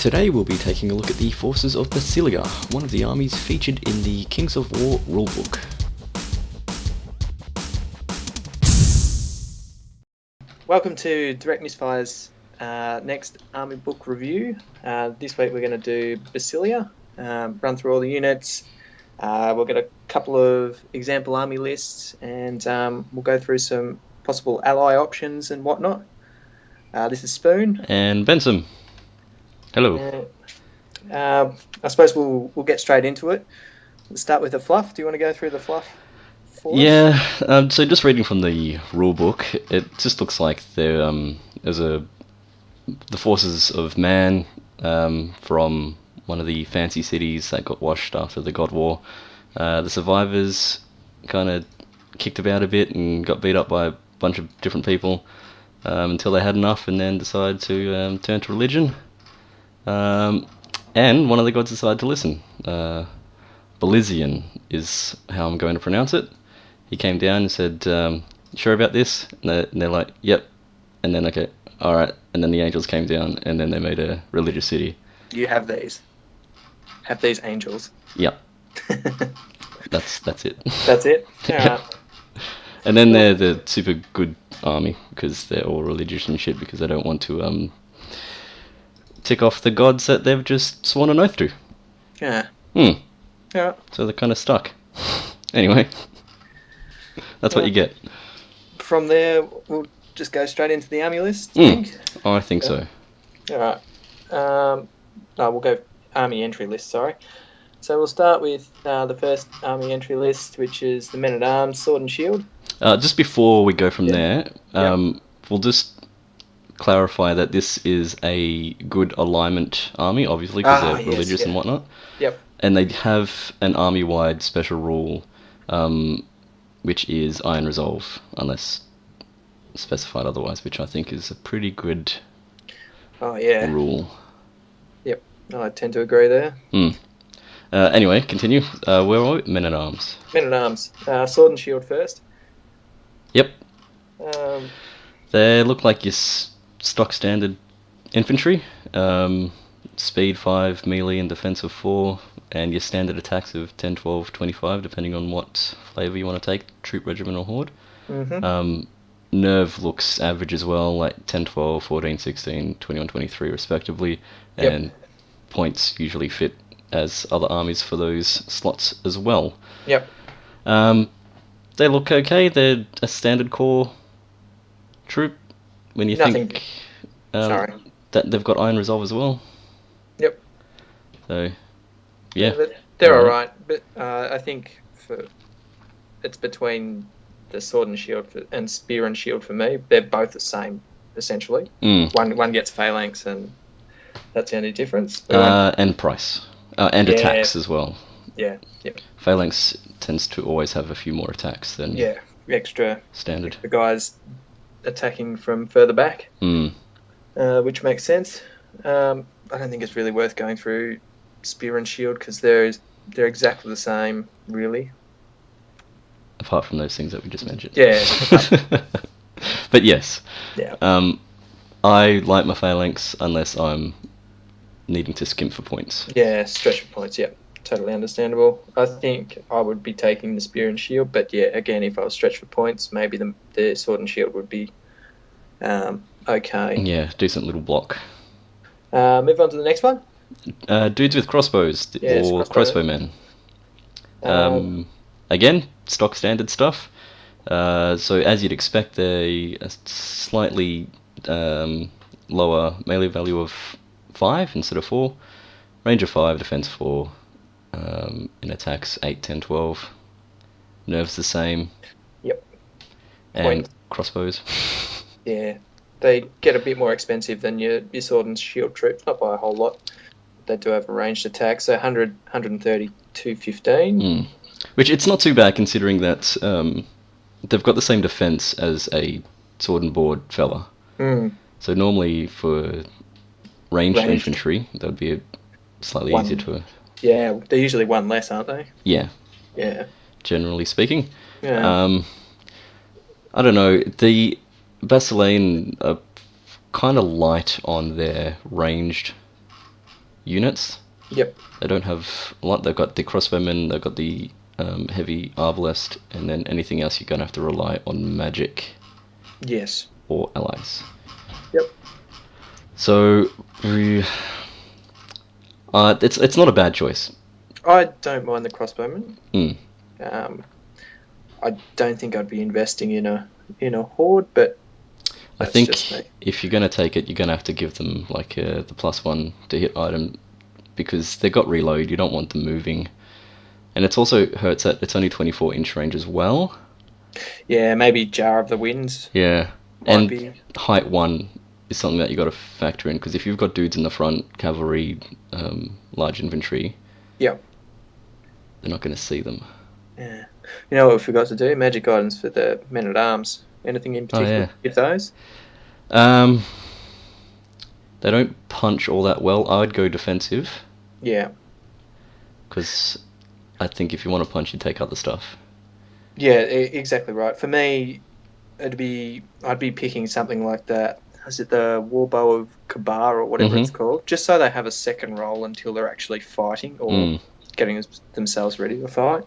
Today we'll be taking a look at the Forces of Basilea, one of the armies featured in the Kings of War rulebook. Welcome to Direct Misfire's next army book review. This week we're going to do Basilea, run through all the units. We'll get a couple of example army lists, and we'll go through some possible ally options and whatnot. This is Spoon. And Bensome. Hello. I suppose we'll get straight into it. We'll start with the fluff. Do you want to go through the fluff for us? Yeah, so just reading from the rulebook, it just looks like there's the forces of man from one of the fancy cities that got washed after the God War. The survivors kind of kicked about a bit and got beat up by a bunch of different people until they had enough and then decided to turn to religion. And one of the gods decided to listen. Belizean is how I'm going to pronounce it. He came down and said, sure about this? And they're like, yep. And then, okay, alright. And then the angels came down and then they made a religious city. You have these. Have these angels. Yep. That's it. That's it? Alright. And then they're the super good army because they're all religious and shit because they don't want to tick off the gods that they've just sworn an oath to. Yeah. Yeah. So they're kind of stuck. Anyway, that's what you get. From there, we'll just go straight into the army list, I think? I think so. Alright. No, we'll go army entry list, sorry. So we'll start with the first army entry list, which is the men-at-arms, sword and shield. Just before we go from there, we'll just clarify that this is a good alignment army, obviously, because they're religious and whatnot. Yep. And they have an army-wide special rule, which is Iron Resolve, unless specified otherwise, which I think is a pretty good rule. Yep, I tend to agree there. Anyway, continue. Where are we? Men-at-arms. Men-at-arms. Sword and shield first. Yep. They look like your stock standard infantry. Speed 5, melee and defense of 4, and your standard attacks of 10, 12, 25, depending on what flavour you want to take, troop, regiment or horde. Nerve looks average as well, like 10, 12, 14, 16, 21, 23 respectively, and points usually fit as other armies for those slots as well. Yep. They look okay. They're a standard core troop when you think that they've got Iron Resolve as well. Yep. So, yeah. They're alright, but I think it's between the sword and shield and spear and shield for me. They're both the same, essentially. One gets phalanx, and that's the only difference. And price. And attacks as well. Yeah, yep. Phalanx tends to always have a few more attacks than extra standard. The guys attacking from further back, which makes sense. I don't think it's really worth going through spear and shield because they're exactly the same, really. Apart from those things that we just mentioned. Yeah. But yes. Yeah. I like my phalanx unless I'm needing to skimp for points. Yeah, stretch for points, yep. Totally understandable. I think I would be taking the spear and shield, but yeah, again, if I was stretched for points, maybe the sword and shield would be okay. Yeah, decent little block. Move on to the next one. Dudes with crossbows or crossbowmen. Again, stock standard stuff. So as you'd expect, they're a slightly lower melee value of 5 instead of 4. Range of 5, defense 4. In attacks 8, 10, 12. Nerves the same. Yep. And crossbows. Yeah. They get a bit more expensive than your sword and shield troops, not by a whole lot. They do have a ranged attack, so 100, 130, 215. Which it's not too bad considering that they've got the same defense as a sword and board fella. Mm. So normally for ranged Ranged infantry, that would be slightly easier one. to. Yeah, they're usually one less, aren't they? Yeah, Yeah. generally speaking. Yeah. Um, I don't know. The Basilean are kind of light on their ranged units. Yep. They don't have a lot. They've got the crossbowmen, they've got the heavy arbalest, and then anything else you're going to have to rely on magic Yes. or allies. Yep. So, it's not a bad choice. I don't mind the crossbowman. Mm. Um, I don't think I'd be investing in a horde, but I that's just me. think if you're going to take it, you're going to have to give them like the +1 to hit item because they got reload. You don't want them moving, and it's also hurts that it's only 24-inch range as well. Yeah, maybe Jar of the Winds Yeah, might and be. height 1 is something that you got to factor in because if you've got dudes in the front, cavalry, large infantry, Yeah. they're not going to see them. Yeah. You know what we forgot to do? Magic items for the men at arms. Anything in Oh particular yeah. with those? Um, they don't punch all that well. I'd go defensive Yeah. because I think if you want to punch, you take other stuff. Yeah, exactly right. For me, I'd be picking something like that. Is it the Warbow of Kabar or whatever it's Mm-hmm. called? Just so they have a second roll until they're actually fighting or Mm. getting themselves ready to fight.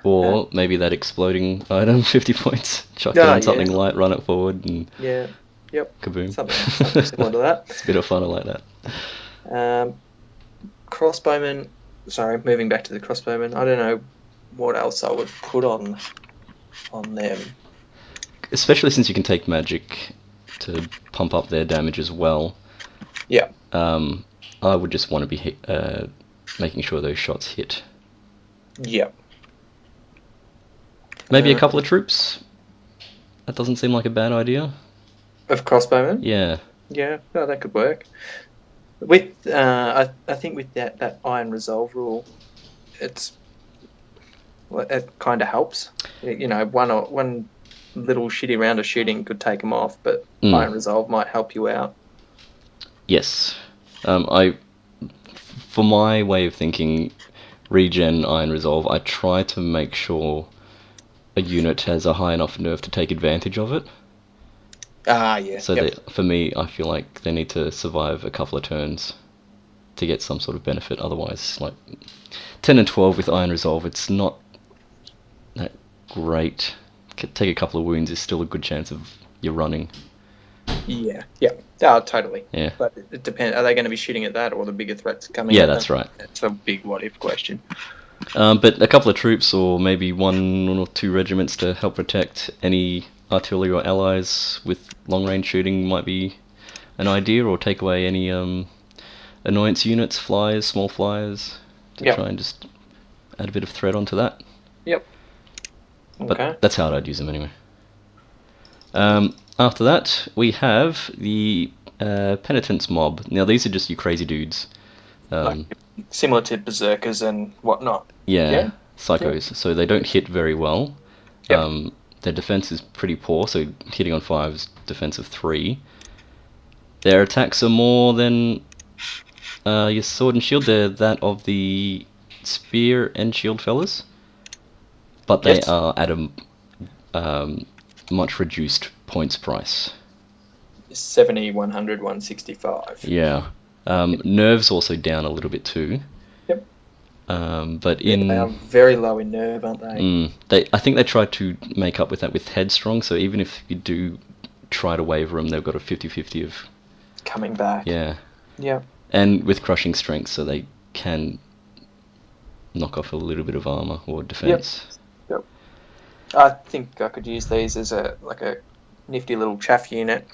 Or maybe that exploding item, 50 points. Chuck Oh down yeah, something light, run it forward, and yeah, yep. kaboom. Something similar to It's a bit of fun, I like that. that. Crossbowmen. Sorry, moving back to the crossbowmen. I don't know what else I would put on them. Especially since you can take magic to pump up their damage as well. Yeah. Um, I would just want to be making sure those shots hit. Yeah. Maybe a couple of troops. That doesn't seem like a bad idea. Of crossbowmen. Yeah. Yeah, no, that could work. With I think with that iron resolve rule, it kind of helps. You know, one little shitty round of shooting could take them off, but iron resolve might help you out. Yes. For my way of thinking, regen, iron resolve, I try to make sure a unit has a high enough nerve to take advantage of it. Ah, yeah, So yep, that for me, I feel like they need to survive a couple of turns to get some sort of benefit. Otherwise, like 10 and 12 with iron resolve, it's not that great. Take a couple of wounds is still a good chance of you running. yeah, yeah. Oh, totally. Yeah. But it depends. Are they going to be shooting at that or the bigger threats coming Yeah, at them? that's right. It's a big what if question. But a couple of troops, or maybe 1 or 2 regiments to help protect any artillery or allies with long range shooting might be an idea, or take away any annoyance units, flyers, small flyers, to Yep, try and just add a bit of threat onto that. yep. But Okay. that's how I'd use them anyway. After that, we have the Penitence Mob. Now, these are just you crazy dudes. Like similar to berserkers and whatnot. Yeah, Yeah. Yep. psychos. So they don't hit very well. Yep. Their defense is pretty poor, so hitting on 5 is defense of 3. Their attacks are more than your sword and shield. They're that of the spear and shield fellas, but they Yes. are at a much reduced points price. 70, 100, 165. Yeah. Yep. Nerves also down a little bit too. Yep. But Yeah, they are in very low in nerve, aren't they? I think they tried to make up with that with headstrong. So even if you do try to waver them, they've got a 50-50 of Coming back. yeah, Yeah. and with crushing strength, so they can knock off a little bit of armor or Yep. defense. Yep. I think I could use these as a nifty little chaff unit.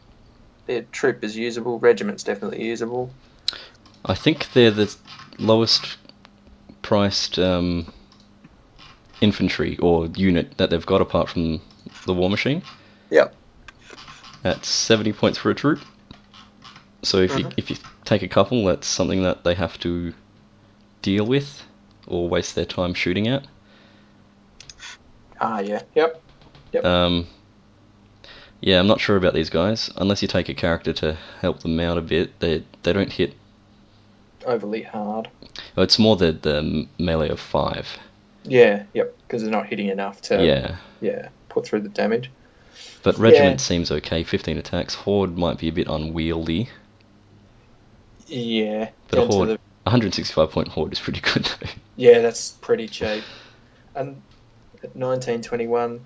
Their troop is usable. Regiment's definitely usable. I think they're the lowest priced infantry or unit that they've got apart from the War Machine. Yep. At 70 points for a troop. So if you take a couple, that's something that they have to deal with or waste their time shooting at. Ah, yeah. Yep. Um, yeah, I'm not sure about these guys. Unless you take a character to help them out a bit, they don't hit. Overly hard. Well, it's more the melee of 5. Yeah, yep. Because they're not hitting enough to, Yeah. put through the damage. But Yeah. regiment seems okay. 15 attacks. Horde might be a bit unwieldy. Yeah. But a Down to horde, the. 165 point horde is pretty good though. Yeah, that's pretty cheap. And at 1921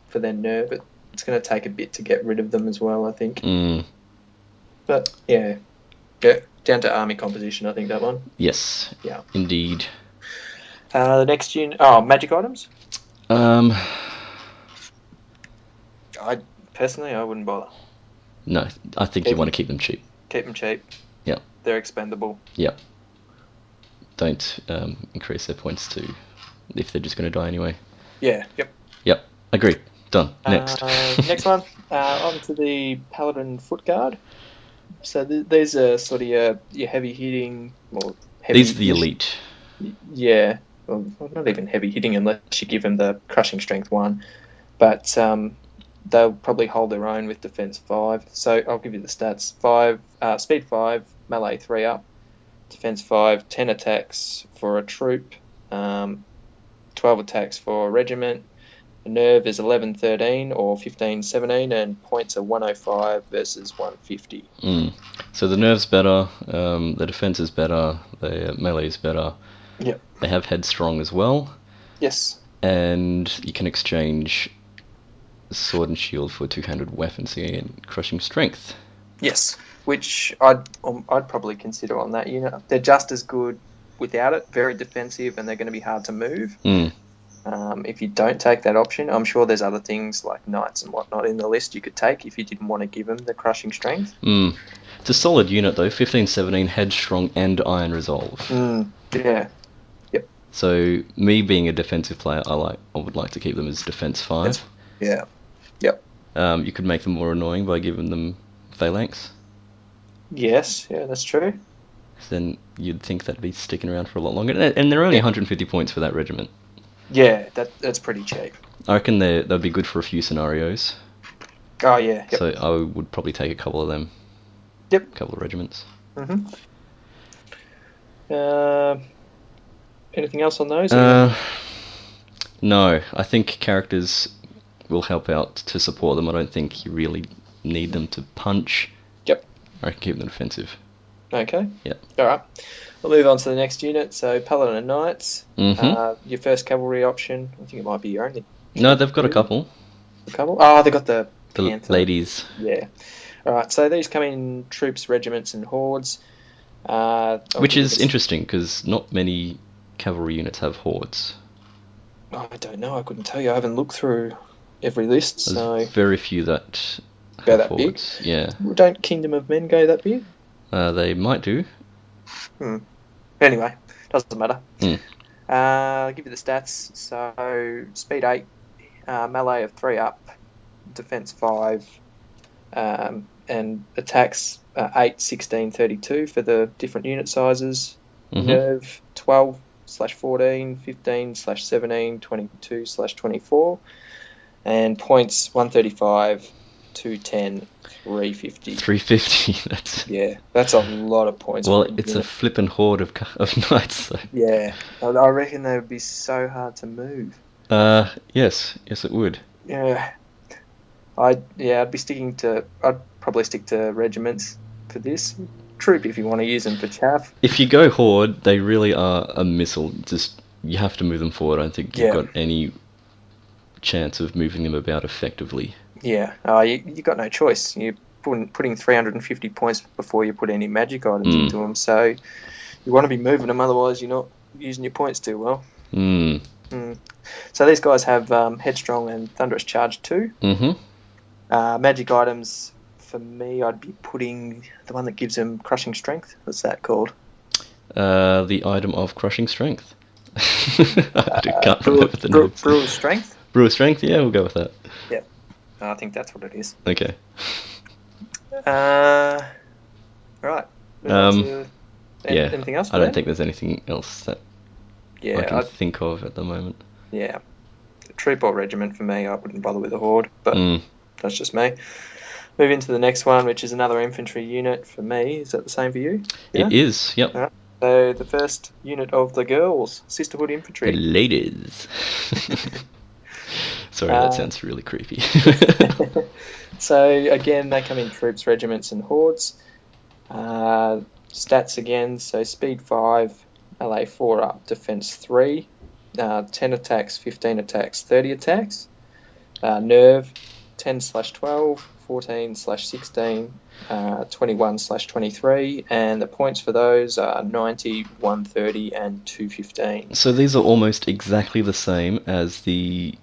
for their nerve, it's going to take a bit to get rid of them as well, I think. Mm, But yeah, down to army composition, I think that one. yes, Yeah. indeed. The next unit, oh, magic items. Um, I personally, I wouldn't bother. no, I think you Keep want to them, keep them cheap. keep them cheap. Yeah, They're expendable. yeah. Don't increase their points to if they're just going to die anyway. Yeah. Yep. Yep, agreed. Done. Next. Next one, on to the Paladin Foot Guard. So these are sort of your heavy hitting, or These are heavy. the elite. Yeah, well, not even heavy hitting unless you give them the crushing strength 1. But they'll probably hold their own with defense 5. So I'll give you the stats: speed 5, melee 3 up, defense 5, 10 attacks for a troop, 12 attacks for a regiment. The nerve is 11-13 or 15-17, and points are 105 versus 150. So the nerve's better, the defense is better, the melee is better. Yep. They have headstrong as well, Yes. and you can exchange sword and shield for two-handed weapons and crushing strength. Yes. Which I'd probably consider on that unit. They're just as good without it. Very defensive, and they're going to be hard to move. If you don't take that option, I'm sure there's other things like knights and whatnot in the list you could take if you didn't want to give them the crushing strength. It's a solid unit though. 15-17, headstrong and iron resolve. Yeah. Yep. So me being a defensive player, I would like to keep them as defense 5. Yeah. Yep. You could make them more annoying by giving them phalanx. Yes. Yeah, that's true. Then you'd think that'd be sticking around for a lot longer. And they're only 150 points for that regiment. Yeah, that's pretty cheap. I reckon they'd be good for a few scenarios. Oh yeah. Yep. So I would probably take a couple of them. Yep. A couple of regiments. Anything else on those? No, I think characters will help out to support them. I don't think you really need them to punch. Yep. I can keep them defensive. Okay. Yep. All right. We'll move on to the next unit. So Paladin and Knights. Mm-hmm. Your first cavalry option. I think it might be your only. No, they've got a couple. A couple? Oh, they got the Panther. Ladies. Yeah. All right. So these come in troops, regiments, and hordes. Which is interesting because not many cavalry units have hordes. Oh, I don't know. I couldn't tell you. I haven't looked through every list. There's very few that go have that hordes. big. Yeah. Don't Kingdom of Men go that big? They might do. Anyway, doesn't matter. I'll give you the stats. So speed 8, melee of 3 up, defense 5, and attacks 8, 16, 32 for the different unit sizes. Nerve 12/14, 15/17, 22/24, and points 135, 210, 350. 350. That's a lot of points. Well, it's a flippin' horde of knights. So. Yeah, I reckon they would be so hard to move. Yes, it would. Yeah, I'd probably stick to regiments for this. Troop if you want to use them for chaff. If you go horde, they really are a missile. Just you have to move them forward. I don't think you've got any chance of moving them about effectively. Yeah, you got no choice. You're putting 350 points before you put any magic items into them. So you want to be moving them, otherwise you're not using your points too well. So these guys have headstrong and thunderous charge too. Magic items. For me, I'd be putting the one that gives them crushing strength. What's that called? The item of crushing strength. I can't remember the name. Brewer's strength? Brewer's strength, yeah, we'll go with that. Yeah, I think that's what it is. Okay. Right. Anything else? I don't think there's anything else that I can think of at the moment. Yeah. Troop or regiment for me. I wouldn't bother with a horde, but Mm. that's just me. Move into the next one, which is another infantry unit for me. Is that the same for you? It is, yep. All right. So the first unit of the girls, Sisterhood The Infantry. ladies. Sorry, that sounds really creepy. So again, they come in troops, regiments, and hordes. Stats again, so speed 5, LA 4 up, defense 3, 10 attacks, 15 attacks, 30 attacks. Nerve 10/12, 14/16, 21/23, and the points for those are 90, 130, and 215. So these are almost exactly the same as the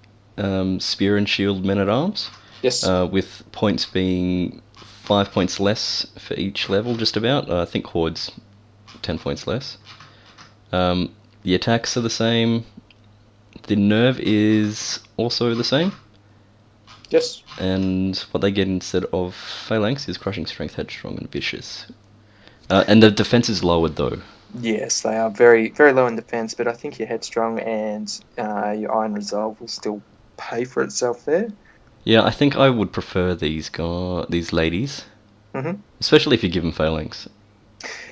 Spear and Shield Men-at-Arms. Yes. With points being 5 points less for each level, just about. I think Horde's 10 points less. The attacks are the same. The nerve is also the same. Yes. And what they get instead of Phalanx is Crushing Strength, Headstrong, and Vicious. And the defense is lowered, though. Yes, they are very, very low in defense, but I think your Headstrong and your Iron Resolve will still pay for itself there. Yeah, I think I would prefer these ladies, especially if you give them Phalanx.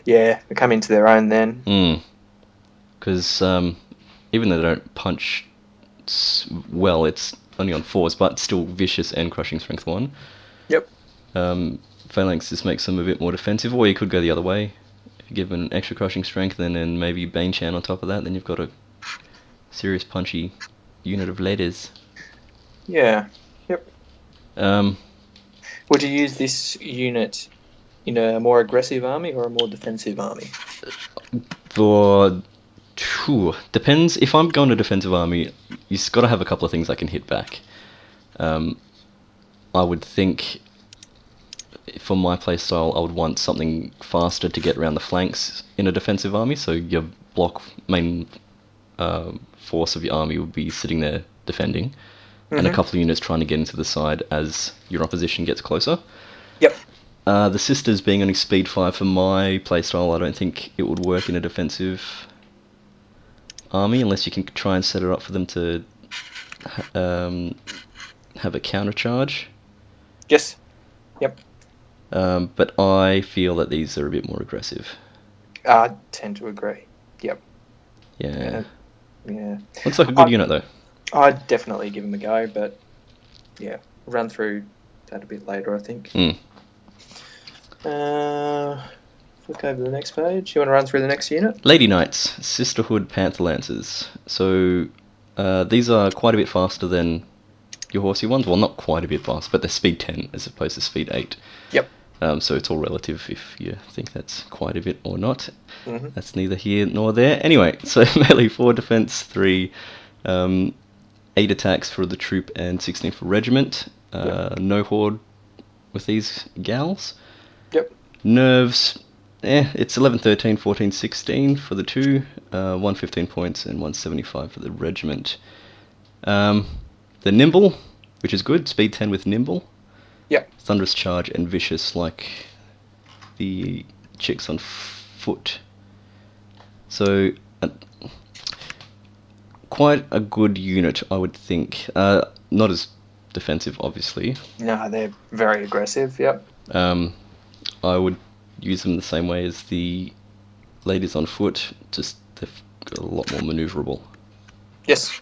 Yeah, they come into their own then. Because even though they don't punch well, it's only on 4s, but still Vicious and Crushing Strength 1. Yep. Phalanx just makes them a bit more defensive, or you could go the other way. If you give them an extra Crushing Strength and then maybe Bane Chan on top of that, then you've got a serious punchy unit of ladies. Yeah. Yep. Um, Would you use this unit in a more aggressive army or a more defensive army? Depends. If I'm going to defensive army, you've got to have a couple of things I can hit back. I would think for my playstyle, I would want something faster to get around the flanks in a defensive army. So your main force of your army would be sitting there defending, and a couple of units trying to get into the side as your opposition gets closer. Yep. The Sisters being only speed 5 for my playstyle, I don't think it would work in a defensive army unless you can try and set it up for them to have a counter charge. Yes. Yep. But I feel that these are a bit more aggressive. I tend to agree. Yep. Yeah. Yeah. Looks like a good unit though. I'd definitely give them a go, but yeah, run through that a bit later, I think. Flick over to the next page. You want to run through the next unit? Lady Knights, Sisterhood Panther Lancers. So these are quite a bit faster than your horsey ones. Well, not quite a bit faster, but they're speed 10 as opposed to speed 8. Yep. So it's all relative if you think that's quite a bit or not. That's neither here nor there. Anyway, so melee 4, defense 3, 8 attacks for the troop and 16 for regiment. No horde with these gals. Yep. Nerves, it's 11, 13, 14, 16 for the 2, 115 points and 175 for the regiment. The nimble, which is good, speed 10 with nimble. Yep. Thunderous charge and vicious like the chicks on foot. So quite a good unit, I would think. Not as defensive, obviously. No, they're very aggressive. Yep. I would use them the same way as the ladies on foot. Just they've got a lot more maneuverable. Yes.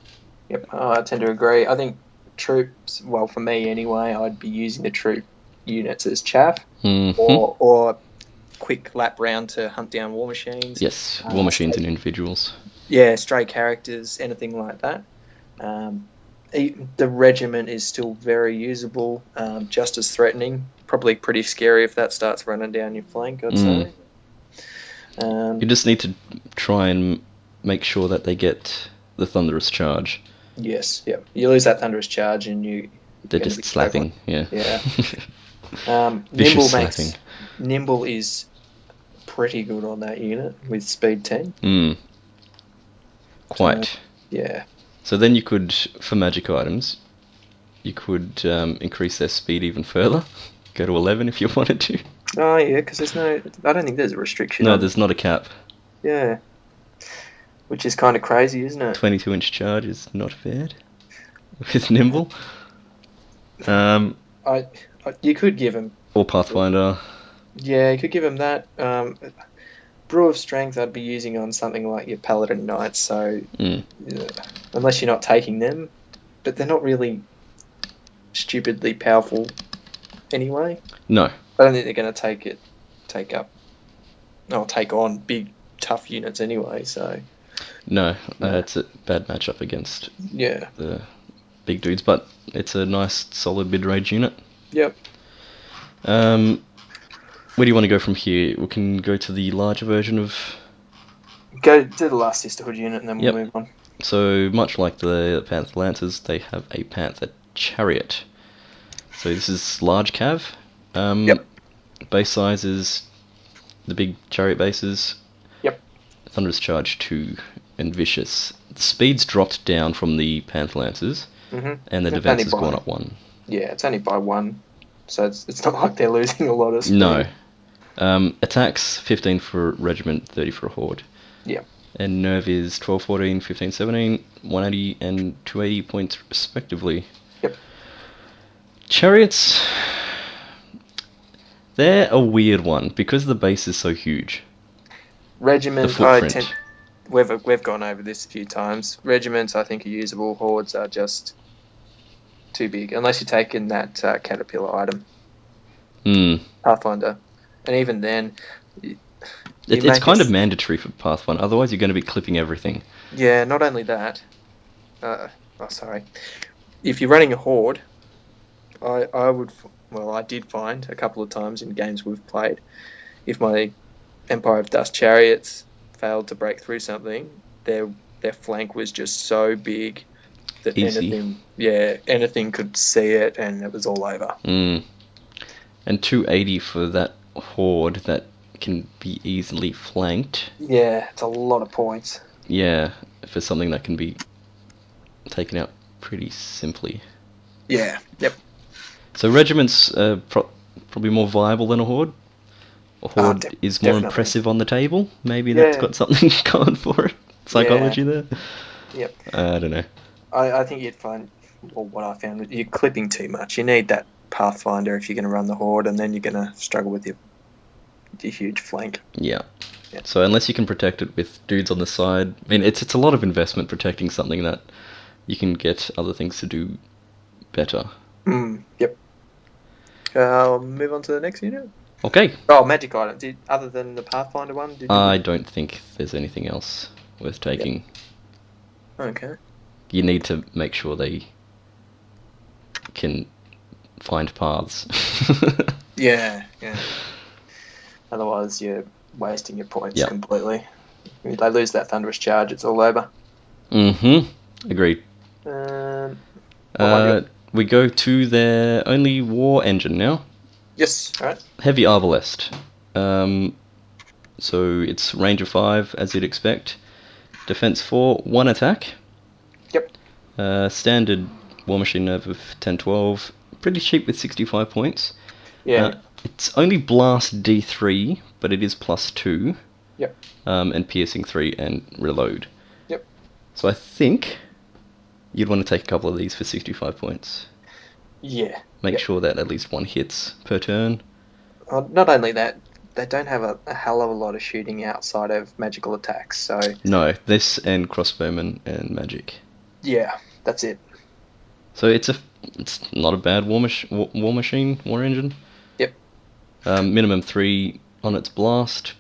Yep. I tend to agree. I think troops. Well, for me anyway, I'd be using the troop units as chaff or quick lap round to hunt down war machines. Yes, war machines and individuals. Yeah, stray characters, anything like that. The regiment is still very usable, just as threatening. Probably pretty scary if that starts running down your flank, I'd say. You just need to try and make sure that they get the thunderous charge. Yes, yep. You lose that thunderous charge and they're just slapping, yeah. Nimble is pretty good on that unit with speed 10. Quite. Yeah. So then you could, for magic items, you could increase their speed even further. Go to 11 if you wanted to. Oh, yeah, because I don't think there's a restriction. No, there's not a cap. Yeah. Which is kind of crazy, isn't it? 22-inch charge is not bad. with Nimble. You could give him. Or Pathfinder. Yeah, you could give him that. Brew of Strength I'd be using on something like your Paladin Knights, so unless you're not taking them, but they're not really stupidly powerful anyway. No. I don't think they're going to take on big, tough units anyway, so... No, it's a bad matchup against Yeah. the big dudes, but it's a nice, solid mid-range unit. Yep. Where do you want to go from here? We can go to the larger version of... Go to the last Sisterhood unit and then we'll move on. So, much like the Panther Lancers, they have a Panther Chariot. So this is large cav. Base size is the big chariot bases. Yep. Thunderous Charge 2 and Vicious. The speed's dropped down from the Panther Lancers, and the defense has gone up 1. Yeah, it's only by 1, so it's not like they're losing a lot of speed. No. Attacks 15 for regiment, 30 for a horde. Yeah. And nerve is 12, 14, 15, 17, 180 and 280 points respectively. Yep. Chariots, they're a weird one because the base is so huge. Regiment, the footprint. We've gone over this a few times. Regiments, I think, are usable. Hordes are just too big, unless you're taking that caterpillar item, Pathfinder, and even then, it's kind of mandatory for Pathfinder. Otherwise, you're going to be clipping everything. Yeah, not only that. If you're running a horde, I did find a couple of times in games we've played, if my Empire of Dust chariots failed to break through something, their flank was just so big that anything could see it and it was all over. And 280 for that horde that can be easily flanked. Yeah, it's a lot of points. Yeah, for something that can be taken out pretty simply. Yeah, yep. So regiments are probably more viable than a horde. A horde is more impressive on the table. Maybe that's got something going for it. Psychology there. Yep. I don't know. I think you'd find, well, what I found, you're clipping too much. You need that Pathfinder if you're going to run the horde, and then you're going to struggle with your huge flank. Yeah. So unless you can protect it with dudes on the side, I mean, it's a lot of investment protecting something that you can get other things to do better. Yep. I'll move on to the next unit. Okay. Oh, magic item. Other than the Pathfinder one? I don't think there's anything else worth taking. Yep. Okay. You need to make sure they can find paths. Yeah. Otherwise, you're wasting your points completely. If they lose that Thunderous Charge, it's all over. Agreed. We go to their only war engine now. Yes, alright. Heavy Arbalest. So it's range of 5, as you'd expect. Defense 4, 1 attack. Yep. Standard War Machine nerve of 10-12. Pretty cheap with 65 points. Yeah. It's only blast D3, but it is +2. Yep. And piercing 3 and reload. Yep. So I think you'd want to take a couple of these for 65 points. Yeah. Make sure that at least 1 hits per turn. Not only that, they don't have a hell of a lot of shooting outside of magical attacks, so... No, this and crossbowmen and magic. Yeah, that's it. So it's not a bad war engine. Yep. Minimum 3 on its blast.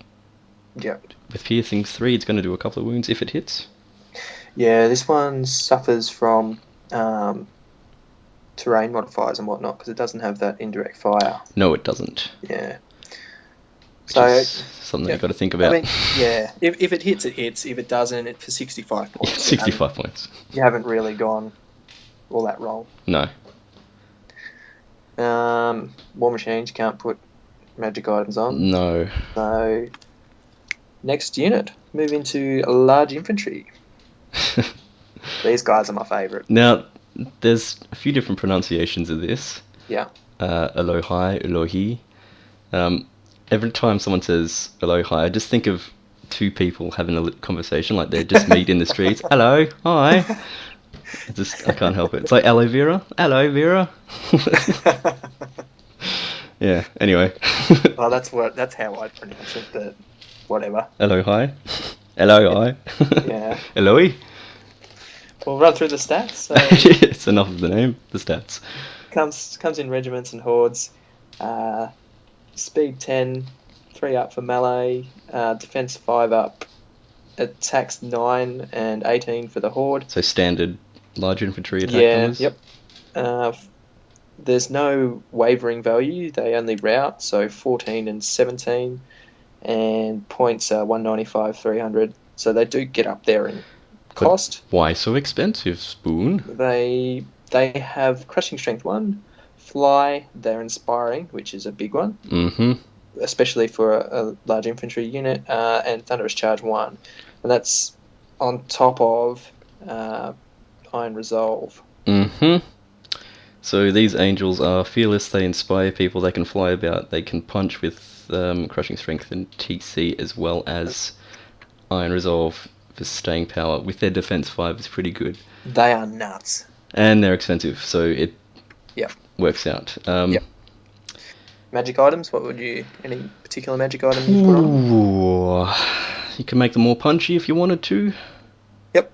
Yep. With piercing 3, it's going to do a couple of wounds if it hits. Yeah, this one suffers from terrain modifiers and whatnot because it doesn't have that indirect fire. No, it doesn't. Yeah. Which is something you've got to think about. I mean, yeah, if it hits, it hits. If it doesn't, it's for 65 points. 65 points. You haven't really gone all that wrong. No. War machines, you can't put magic items on. No. So, next unit, move into large infantry. These guys are my favourite. Now, there's a few different pronunciations of this. Yeah. Elohai, Elohi. Every time someone says Elohai, I just think of two people having a conversation, like they just meet in the streets. Hello, hi. I can't help it. It's like aloe vera. Aloe vera. Yeah. Anyway. Well, that's how I'd pronounce it, but whatever. Hello, hi. Hello, hi. Yeah. Eloy. We'll run through the stats. So It's enough of the name. The stats. comes in regiments and hordes. Speed 10, 3 up for melee. Defense 5 up. Attacks 9 and 18 for the horde. So standard large infantry attack Yeah. numbers. Yep. There's no wavering value. They only route, so 14 and 17, and points are 195, 300. So they do get up there in cost. But why so expensive, Spoon? They have crushing strength 1, fly. They're inspiring, which is a big one, especially for a large infantry unit, and thunderous charge 1, and that's on top of iron resolve. So these angels are fearless, they inspire people, they can fly about, they can punch with crushing strength and TC, as well as iron resolve for staying power. With their defense 5 is pretty good. They are nuts. And they're expensive, so it works out. Yep. Magic items, any particular magic item you put on them? You can make them more punchy if you wanted to. Yep.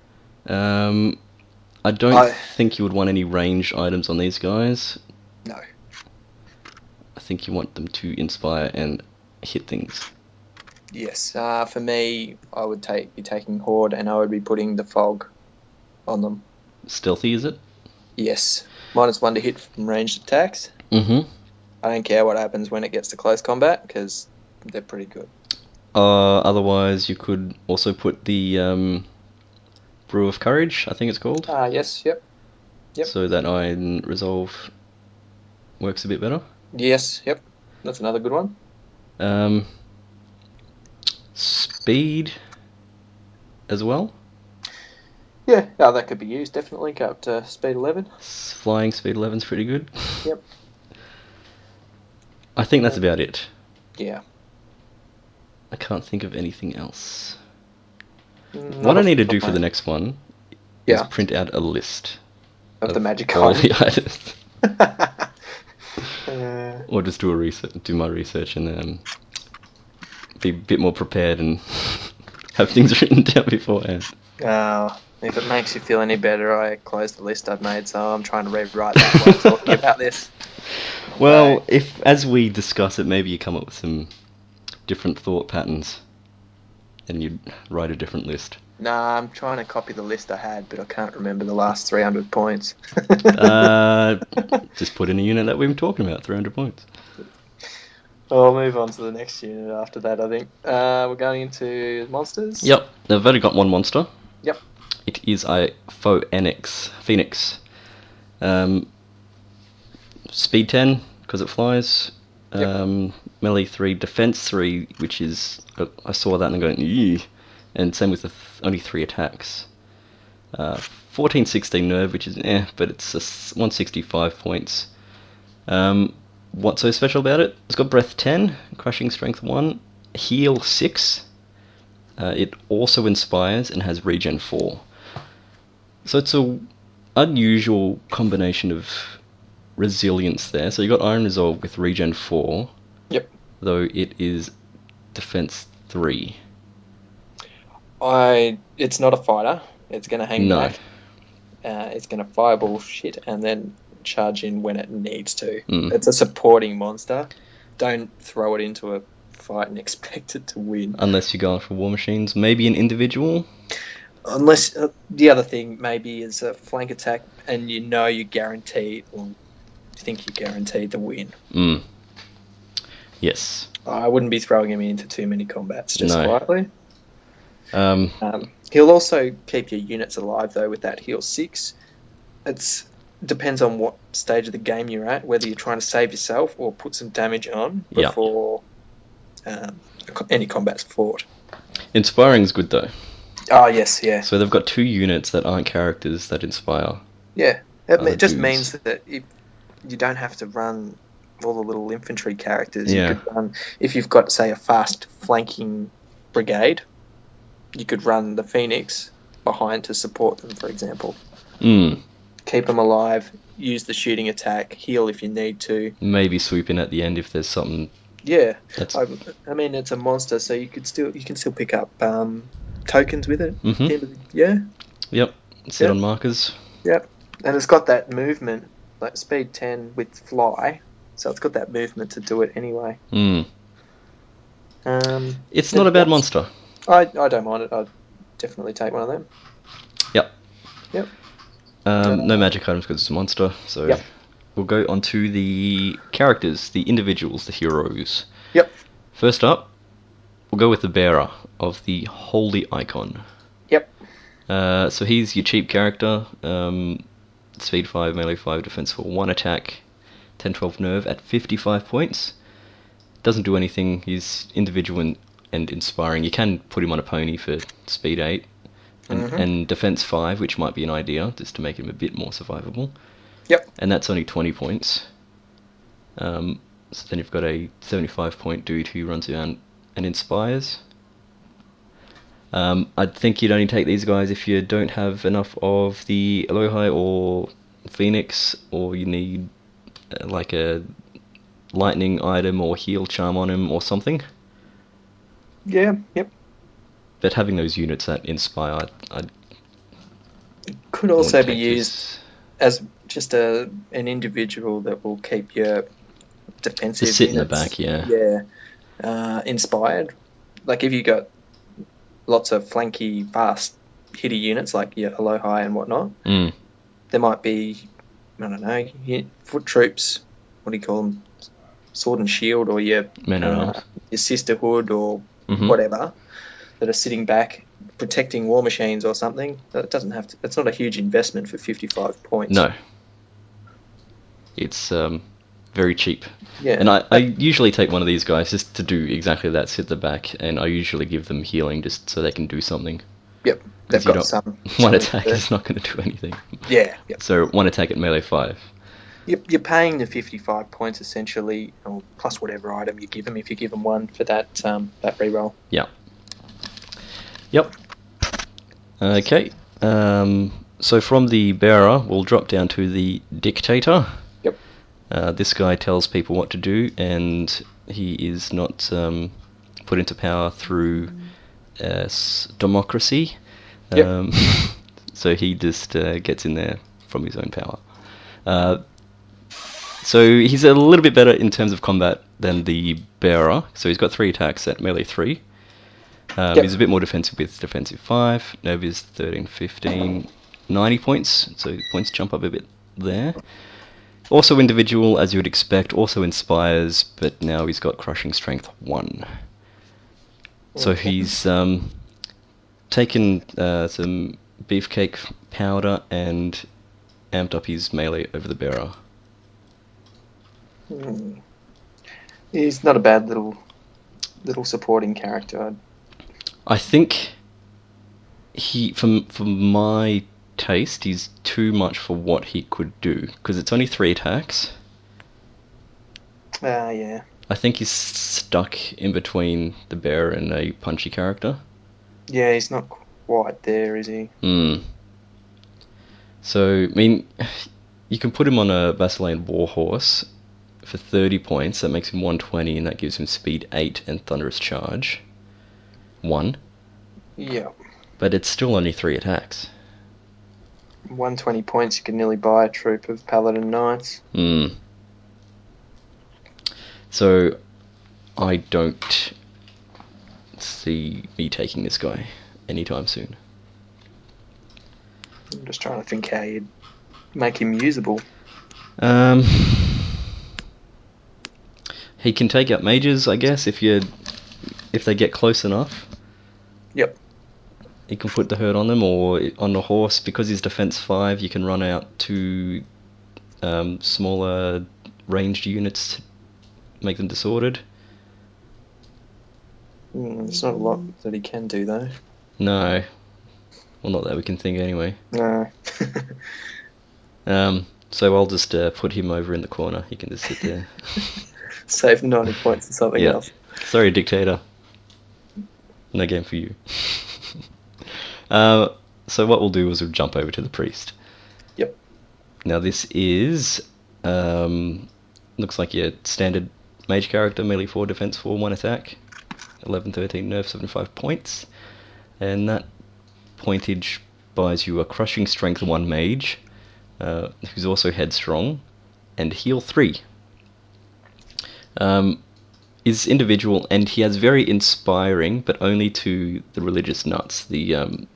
I don't think you would want any range items on these guys. No. I think you want them to inspire and hit things. Yes. For me, I would be taking Horde, and I would be putting the Fog on them. Stealthy, is it? Yes. -1 to hit from ranged attacks. I don't care what happens when it gets to close combat, because they're pretty good. Otherwise, you could also put the Brew of Courage, I think it's called. Yes, yep. So that iron resolve works a bit better. Yes, yep. That's another good one. Speed as well. Yeah, that could be used, definitely. Go up to speed 11. Flying speed 11 is pretty good. Yep. I think that's about it. Yeah. I can't think of anything else. What I need to do for the next one is print out a list of the magic all items. the items. Or just do my research and then be a bit more prepared and have things written down beforehand. If it makes you feel any better, I closed the list I've made, so I'm trying to rewrite that while talking about this. Well, if as we discuss it, maybe you come up with some different thought patterns and you write a different list. Nah, I'm trying to copy the list I had, but I can't remember the last 300 points. Just put in a unit that we've been talking about, 300 points. I'll move on to the next unit after that, I think. We're going into monsters? Yep, they've only got one monster. Yep. It is a Phoenix. Speed 10, because it flies. Melee 3, defense 3, which is... I saw that and I'm going, eee. And same with only 3 attacks. 14-16 nerve, which is but it's 165 points. What's so special about it? It's got breath 10, crushing strength 1, heal 6. It also inspires and has regen 4. So it's a unusual combination of resilience there. So you got Iron Resolve with regen 4. Yep. Though it is defense 3. It's not a fighter. It's going to hang back. It's going to fireball shit and then charge in when it needs to. It's a supporting monster. Don't throw it into a fight and expect it to win. Unless you're going for war machines. Maybe an individual? Unless the other thing maybe is a flank attack and you're guaranteed, or you think you're guaranteed to win. Yes. I wouldn't be throwing him into too many combats, just quietly. He'll also keep your units alive, though, with that heal 6. It depends on what stage of the game you're at, whether you're trying to save yourself or put some damage on before any combat's fought. Inspiring's good, though. Oh, yes, yeah. So they've got 2 units that aren't characters that inspire. Yeah, it just means that you don't have to run all the little infantry characters. Yeah. You could run, if you've got, say, a fast flanking brigade, you could run the Phoenix behind to support them, for example. Mm. Keep them alive, use the shooting attack, heal if you need to. Maybe swoop in at the end if there's something. Yeah, That's. I mean, it's a monster, so you can still pick up tokens with it. At Mhm. the end of yeah, Yep. Sit on yep, markers. yep. And it's got that movement, like speed 10 with fly, so it's got that movement to do it anyway. Mm. It's not a Anything bad else? monster. I don't mind it. I'd definitely take one of them. Yep. Yep. No magic items because it's a monster. So Yep. we'll go on to the characters, the individuals, the heroes. Yep. First up, we'll go with the bearer of the holy icon. Yep. So he's your cheap character. Speed 5, melee 5, defense 4, 1 attack, 10-12 nerve at 55 points. Doesn't do anything. He's individual and inspiring. You can put him on a pony for speed 8 and defense 5, which might be an idea, just to make him a bit more survivable. Yep. And that's only 20 points. So then you've got a 75-point dude who runs around and inspires. I think you'd only take these guys if you don't have enough of the Elohai or Phoenix, or you need like a lightning item or heal charm on him or something. Yeah. Yep. But having those units that inspire, I'd Could also be take used this. as just an individual that will keep your defensive Just sit in the units, back, yeah. inspired. Like if you got lots of flanky, fast, hitty units like your Elohai and whatnot, there might be, I don't know, foot troops. What do you call them? Sword and shield, or your sisterhood, or whatever, that are sitting back protecting war machines or something. It doesn't have to. It's not a huge investment for 55 points. No. It's very cheap. Yeah. And I usually take one of these guys just to do exactly that, sit the back, and I usually give them healing just so they can do something. Yep. They've got some. One attack is not going to do anything. Yeah. Yep. So one attack at melee 5. You're paying the 55 points essentially, or plus whatever item you give them if you give them one for that reroll. Yeah. Yep. Okay. So from the bearer, we'll drop down to the dictator. Yep. This guy tells people what to do, and he is not put into power through democracy. Yep. So he just gets in there from his own power. So he's a little bit better in terms of combat than the bearer. So he's got 3 attacks at melee 3. He's a bit more defensive with defensive 5. Nerve is 13, 15, 90 points. So points jump up a bit there. Also individual, as you would expect. Also inspires, but now he's got crushing strength 1. So he's taken some beefcake powder and amped up his melee over the bearer. He's not a bad little supporting character. I think he, for my taste, he's too much for what he could do, because it's only 3 attacks. Yeah. I think he's stuck in between the bearer and a punchy character. Yeah, he's not quite there, is he? So, I mean, you can put him on a Basilean warhorse for 30 points. That makes him 120, and that gives him speed 8 and thunderous charge 1. Yeah. But it's still only 3 attacks. 120 points, you can nearly buy a troop of Paladin Knights. So, I don't see me taking this guy anytime soon. I'm just trying to think how you'd make him usable. He can take out mages, I guess, if they get close enough. Yep. You can put the hurt on them, or on the horse. Because he's defense 5, you can run out to smaller ranged units to make them disordered. It's not a lot that he can do, though. No. Well, not that we can think anyway. No. So I'll just put him over in the corner. He can just sit there. Save 90 points or something else. Sorry, dictator. No game for you. So what we'll do is we'll jump over to the priest. Yep. Now this is looks like your standard mage character, melee 4, defense 4, 1 attack, 11, 13 nerf, 75 points, and that pointage buys you a crushing strength 1 mage, who's also headstrong, and heal 3. Is individual, and he has very inspiring, but only to the religious nuts, the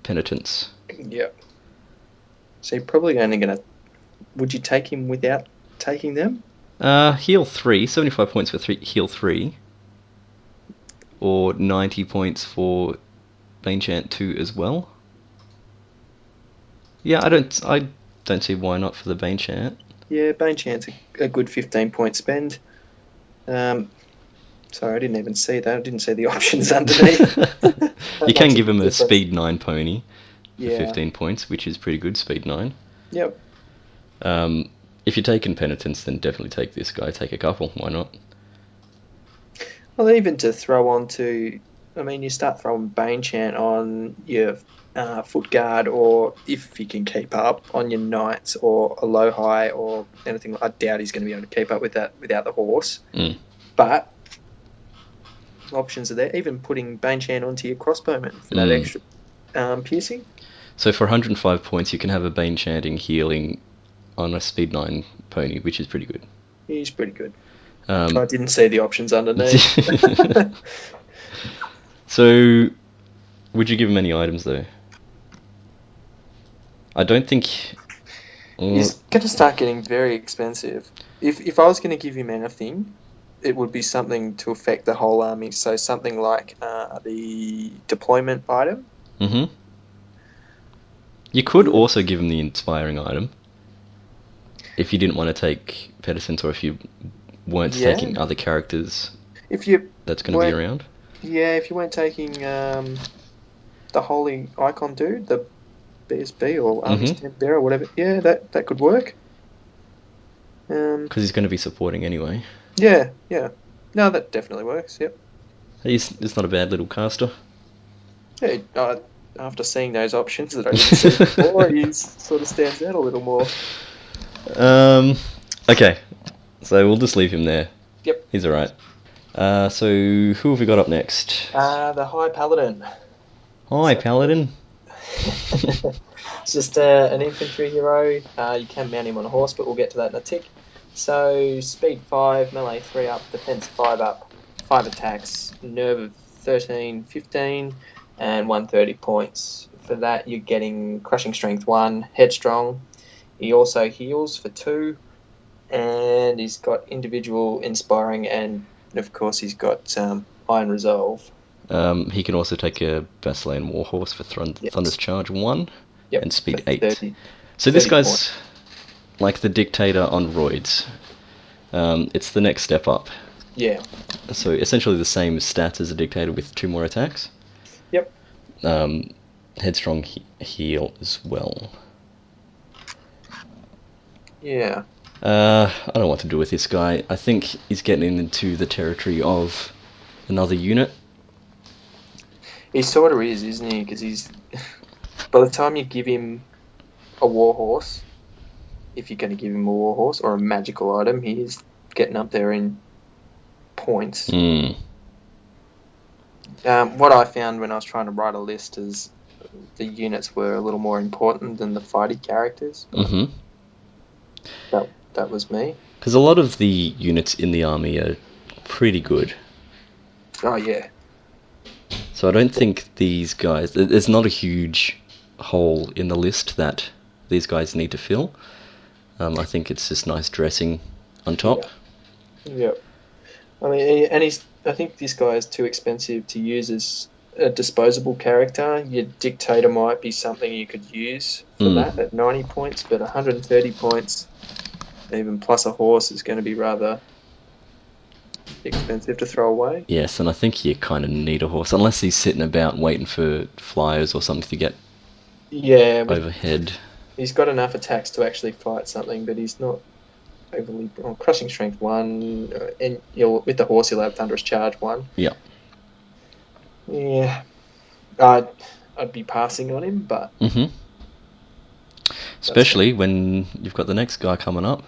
penitents. Yep. So you're probably only going to... Would you take him without taking them? Heal 3, 75 points for heal 3, or 90 points for Banechant 2 as well. Yeah, I don't see why not for the Banechant. Yeah, Banechant's a good 15-point spend. Sorry, I didn't even see that. I didn't see the options underneath. You can give him a speed 9 pony for 15 points, which is pretty good, speed 9. Yep. If you're taking penitents, then definitely take this guy. Take a couple, why not? Well, even to throw on to... I mean, you start throwing Banechant on your foot guard, or if you can keep up, on your knights or a low high or anything. I doubt he's going to be able to keep up with that without the horse. But options are there. Even putting Banechant onto your crossbowman for that extra piercing. So for 105 points, you can have a Banechanting healing on a speed 9 pony, which is pretty good. He's pretty good. I didn't see the options underneath. So, would you give him any items though? I don't think... He's going to start getting very expensive. If I was going to give him anything, it would be something to affect the whole army. So something like the deployment item. Mm-hmm. You could also give him the inspiring item. If you didn't want to take Pedicent, or if you weren't taking other characters that's going to be around. Yeah, if you weren't taking the Holy Icon dude, the BSB or Army Stand Bearer or whatever, yeah, that could work. Because he's going to be supporting anyway. Yeah. No, that definitely works, yep. He's not a bad little caster. Yeah, after seeing those options that I didn't see before, he sort of stands out a little more. Okay, so we'll just leave him there. Yep. He's alright. So who have we got up next? The High Paladin. Hi, Paladin. It's just an infantry hero. You can mount him on a horse, but we'll get to that in a tick. So speed 5, melee 3 up, defense 5 up, 5 attacks, nerve of 13, 15, and 130 points. For that, you're getting crushing strength 1, headstrong. He also heals for 2, and he's got individual inspiring, and of course he's got iron resolve. He can also take a Basilean warhorse for Thunder's Charge 1 and speed 8. 30, so this guy's points. Like the Dictator on roids. It's the next step up. Yeah. So essentially the same stats as a Dictator with 2 more attacks. Yep. Headstrong heal as well. Yeah. I don't know what to do with this guy. I think he's getting into the territory of another unit. He sort of is, isn't he? Because he's... By the time you give him a warhorse, if you're going to give him a warhorse or a magical item, he is getting up there in points. What I found when I was trying to write a list is the units were a little more important than the fighty characters. That was me. Because a lot of the units in the army are pretty good. Oh, yeah. So I don't think these guys... There's not a huge hole in the list that these guys need to fill. I think it's just nice dressing on top. Yeah. I mean, and I think this guy is too expensive to use as a disposable character. Your Dictator might be something you could use for that at 90 points, but 130 points, even plus a horse, is going to be rather expensive to throw away. Yes, and I think you kind of need a horse, unless he's sitting about waiting for flyers or something to get overhead. He's got enough attacks to actually fight something, but he's not overly... crushing strength 1, and with the horse he'll have Thunderous Charge 1. Yeah. Yeah. I I'd be passing on him, but Mm-hmm. Especially when you've got the next guy coming up.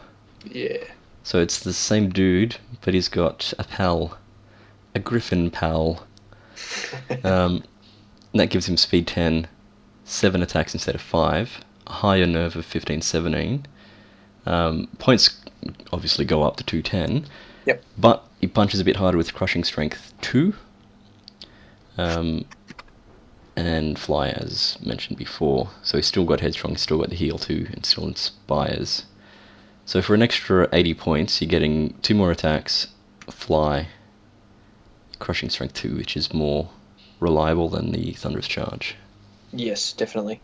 yeah. So it's the same dude, but he's got a pal, a griffin pal. And that gives him speed 10, 7 attacks instead of 5, a higher nerve of 15, 17. Points obviously go up to 210, Yep. but he punches a bit harder with crushing strength 2. And fly, as mentioned before. So he's still got headstrong, still got the heal 2, and still inspires. So for an extra 80 points, you're getting 2 more attacks, fly, crushing strength 2, which is more reliable than the thunderous charge. Yes, definitely.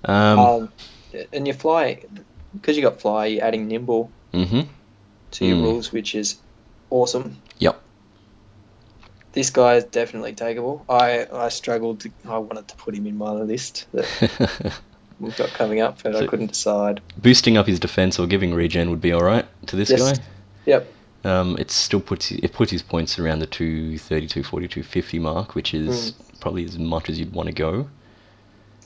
Um, And your fly, because you got fly, you're adding nimble mm-hmm. to your rules, which is awesome. Yep. This guy is definitely takeable. I struggled to. I wanted to put him in my list that we've got coming up, but I So couldn't decide. boosting up his defense or giving regen would be alright to this Yes. guy. Yep. It still puts his points around the 230, 240, 250 mark, which is probably as much as you'd want to go.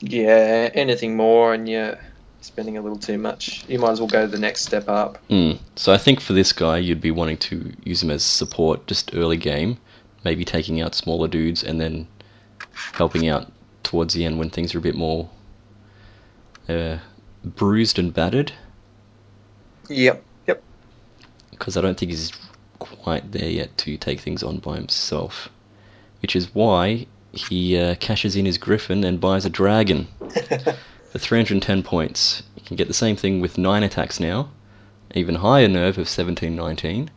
Yeah. Anything more, and you're spending a little too much. You might as well go the next step up. So I think for this guy, you'd be wanting to use him as support just early game, maybe taking out smaller dudes and then helping out towards the end when things are a bit more bruised and battered. Yep. Yep. Because I don't think he's quite there yet to take things on by himself. Which is why he cashes in his griffin and buys a dragon for 310 points. You can get the same thing with 9 attacks now, even higher nerve of 17, 19,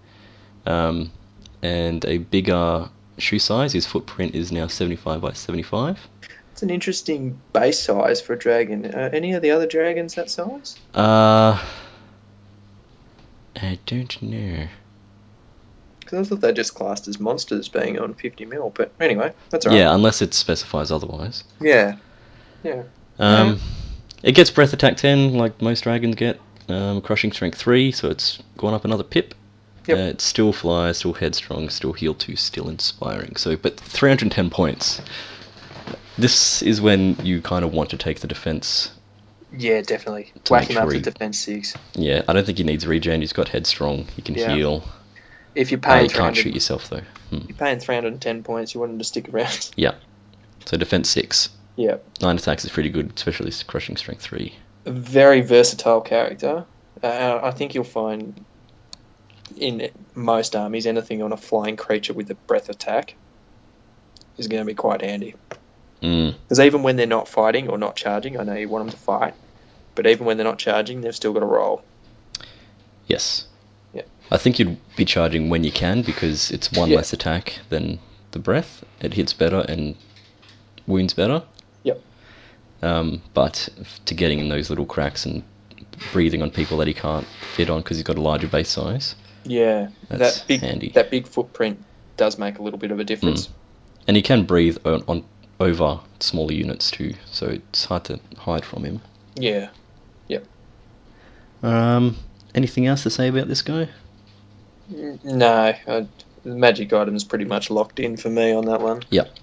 and a bigger shoe size. His footprint is now 75 by 75. It's an interesting base size for a dragon. Any of the other dragons that size? I don't know. Because I thought they just classed as monsters being on 50 mil. But anyway, that's all right. Yeah, unless it specifies otherwise. Yeah. Yeah. It gets breath attack 10, like most dragons get. Crushing strength 3, so it's gone up another pip. Yep. It's still fly, still headstrong, still heal 2, still inspiring. So, but 310 points. This is when you kind of want to take the defense. Yeah, definitely. To Whack make him sure up to he- defense 6. Yeah, I don't think he needs regen. He's got headstrong. He can Yeah. heal. If you're paying You can't 300, shoot yourself though. you're paying 310 points, you want him to stick around. Yeah. So defense 6. Yeah. 9 attacks is pretty good, especially crushing strength 3. A very versatile character. I think you'll find in most armies anything on a flying creature with a breath attack is going to be quite handy. Because even when they're not fighting or not charging, I know you want them to fight, but even when they're not charging, they've still got to roll. Yes. Yeah. I think you'd be charging when you can because it's one less attack than the breath. It hits better and wounds better. Yep. But to getting in those little cracks and breathing on people that he can't fit on because he's got a larger base size. Yeah, That's handy. That big footprint does make a little bit of a difference. And he can breathe on over smaller units too, so it's hard to hide from him. Yeah. Yep. Anything else to say about this guy? No, the magic item's pretty much locked in for me on that one. Yep.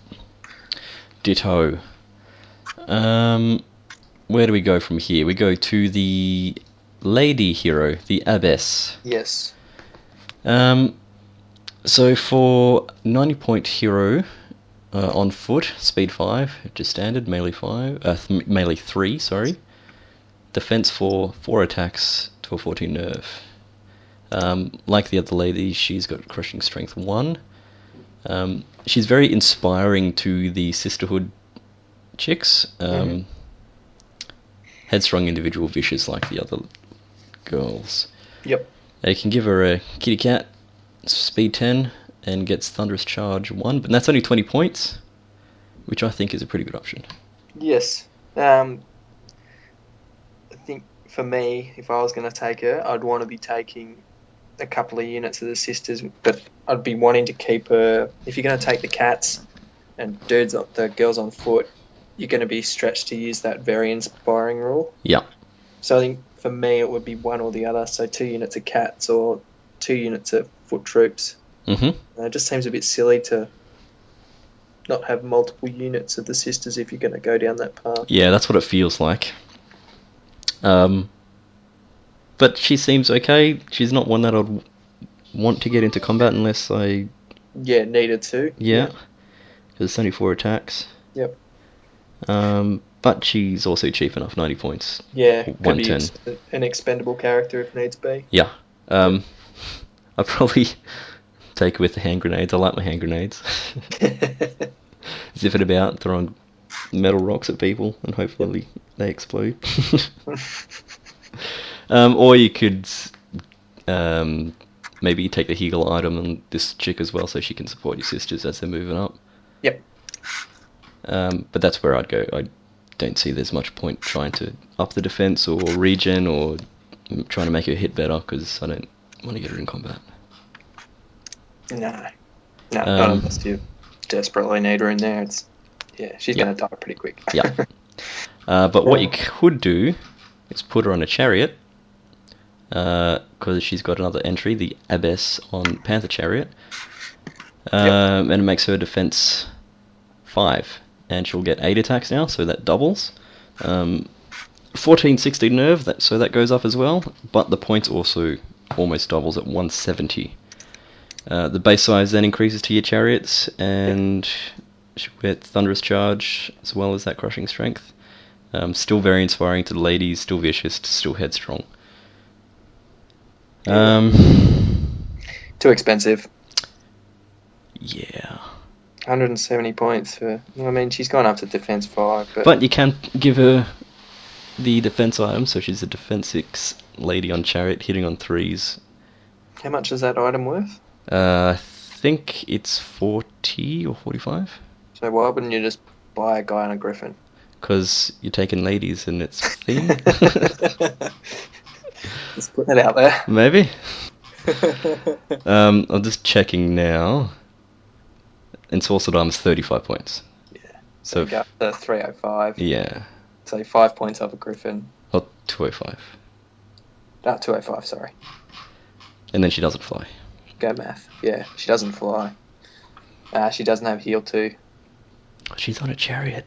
Ditto. Where do we go from here? We go to the lady hero, the abbess. Yes. So for 90-point hero on foot, speed 5, just standard, melee 3, sorry. Defense 4, 4 attacks to a 14 nerve. Like the other lady, she's got crushing strength 1. She's very inspiring to the sisterhood chicks. Headstrong individual, vicious like the other girls. Yep. You can give her a kitty cat, speed 10, and gets thunderous charge 1, but that's only 20 points, which I think is a pretty good option. Yes. I think for me, if I was going to take her, I'd want to be taking a couple of units of the sisters, but I'd be wanting to keep her. If you're going to take the cats and the girls on foot, you're going to be stretched to use that very inspiring rule. Yeah. So I think for me, it would be one or the other. So 2 units of cats or 2 units of foot troops. Mm-hmm. It just seems a bit silly to not have multiple units of the sisters if you're going to go down that path. Yeah, that's what it feels like. But she seems okay. She's not one that I'd want to get into combat unless I... Yeah, needed to. Yeah, because it's only 4 attacks. Yep. But she's also cheap enough, 90 points. Yeah, could be 110. an expendable character if needs be. Yeah. I'd probably take her with the hand grenades. I like my hand grenades. Zip it about, throwing metal rocks at people, and hopefully they explode. Or you could maybe take the heal item on this chick as well, so she can support your sisters as they're moving up. Yep. But that's where I'd go. I don't see there's much point trying to up the defense or regen or trying to make her hit better, because I don't want to get her in combat. No, not unless you desperately need her in there. She's going to die pretty quick. Yeah. But what you could do is put her on a chariot, because she's got another entry, the Abbess on Panther Chariot, and it makes her defense 5, and she'll get 8 attacks now, so that doubles. 14, 16 nerve, so that goes up as well, but the points also almost doubles at 170. The base size then increases to your chariots, and she'll get Thunderous Charge as well as that Crushing Strength. Still very inspiring to the ladies, still vicious, still headstrong. Too expensive. Yeah. 170 points for... I mean, she's gone up to defense 5, but you can give her the defense item, so she's a defense 6 lady on chariot, hitting on 3s. How much is that item worth? I think it's 40 or 45. So why wouldn't you just buy a guy on a griffin? Because you're taking ladies and it's theme. Let's put that out there. Maybe. I'm just checking now. And Sorcered Arm's 35 points. Yeah. So you got the 305. Yeah. So 5 points up a griffin. Oh, 205. 205, sorry. And then she doesn't fly. Go math. Yeah, she doesn't fly. She doesn't have heal too. She's on a chariot.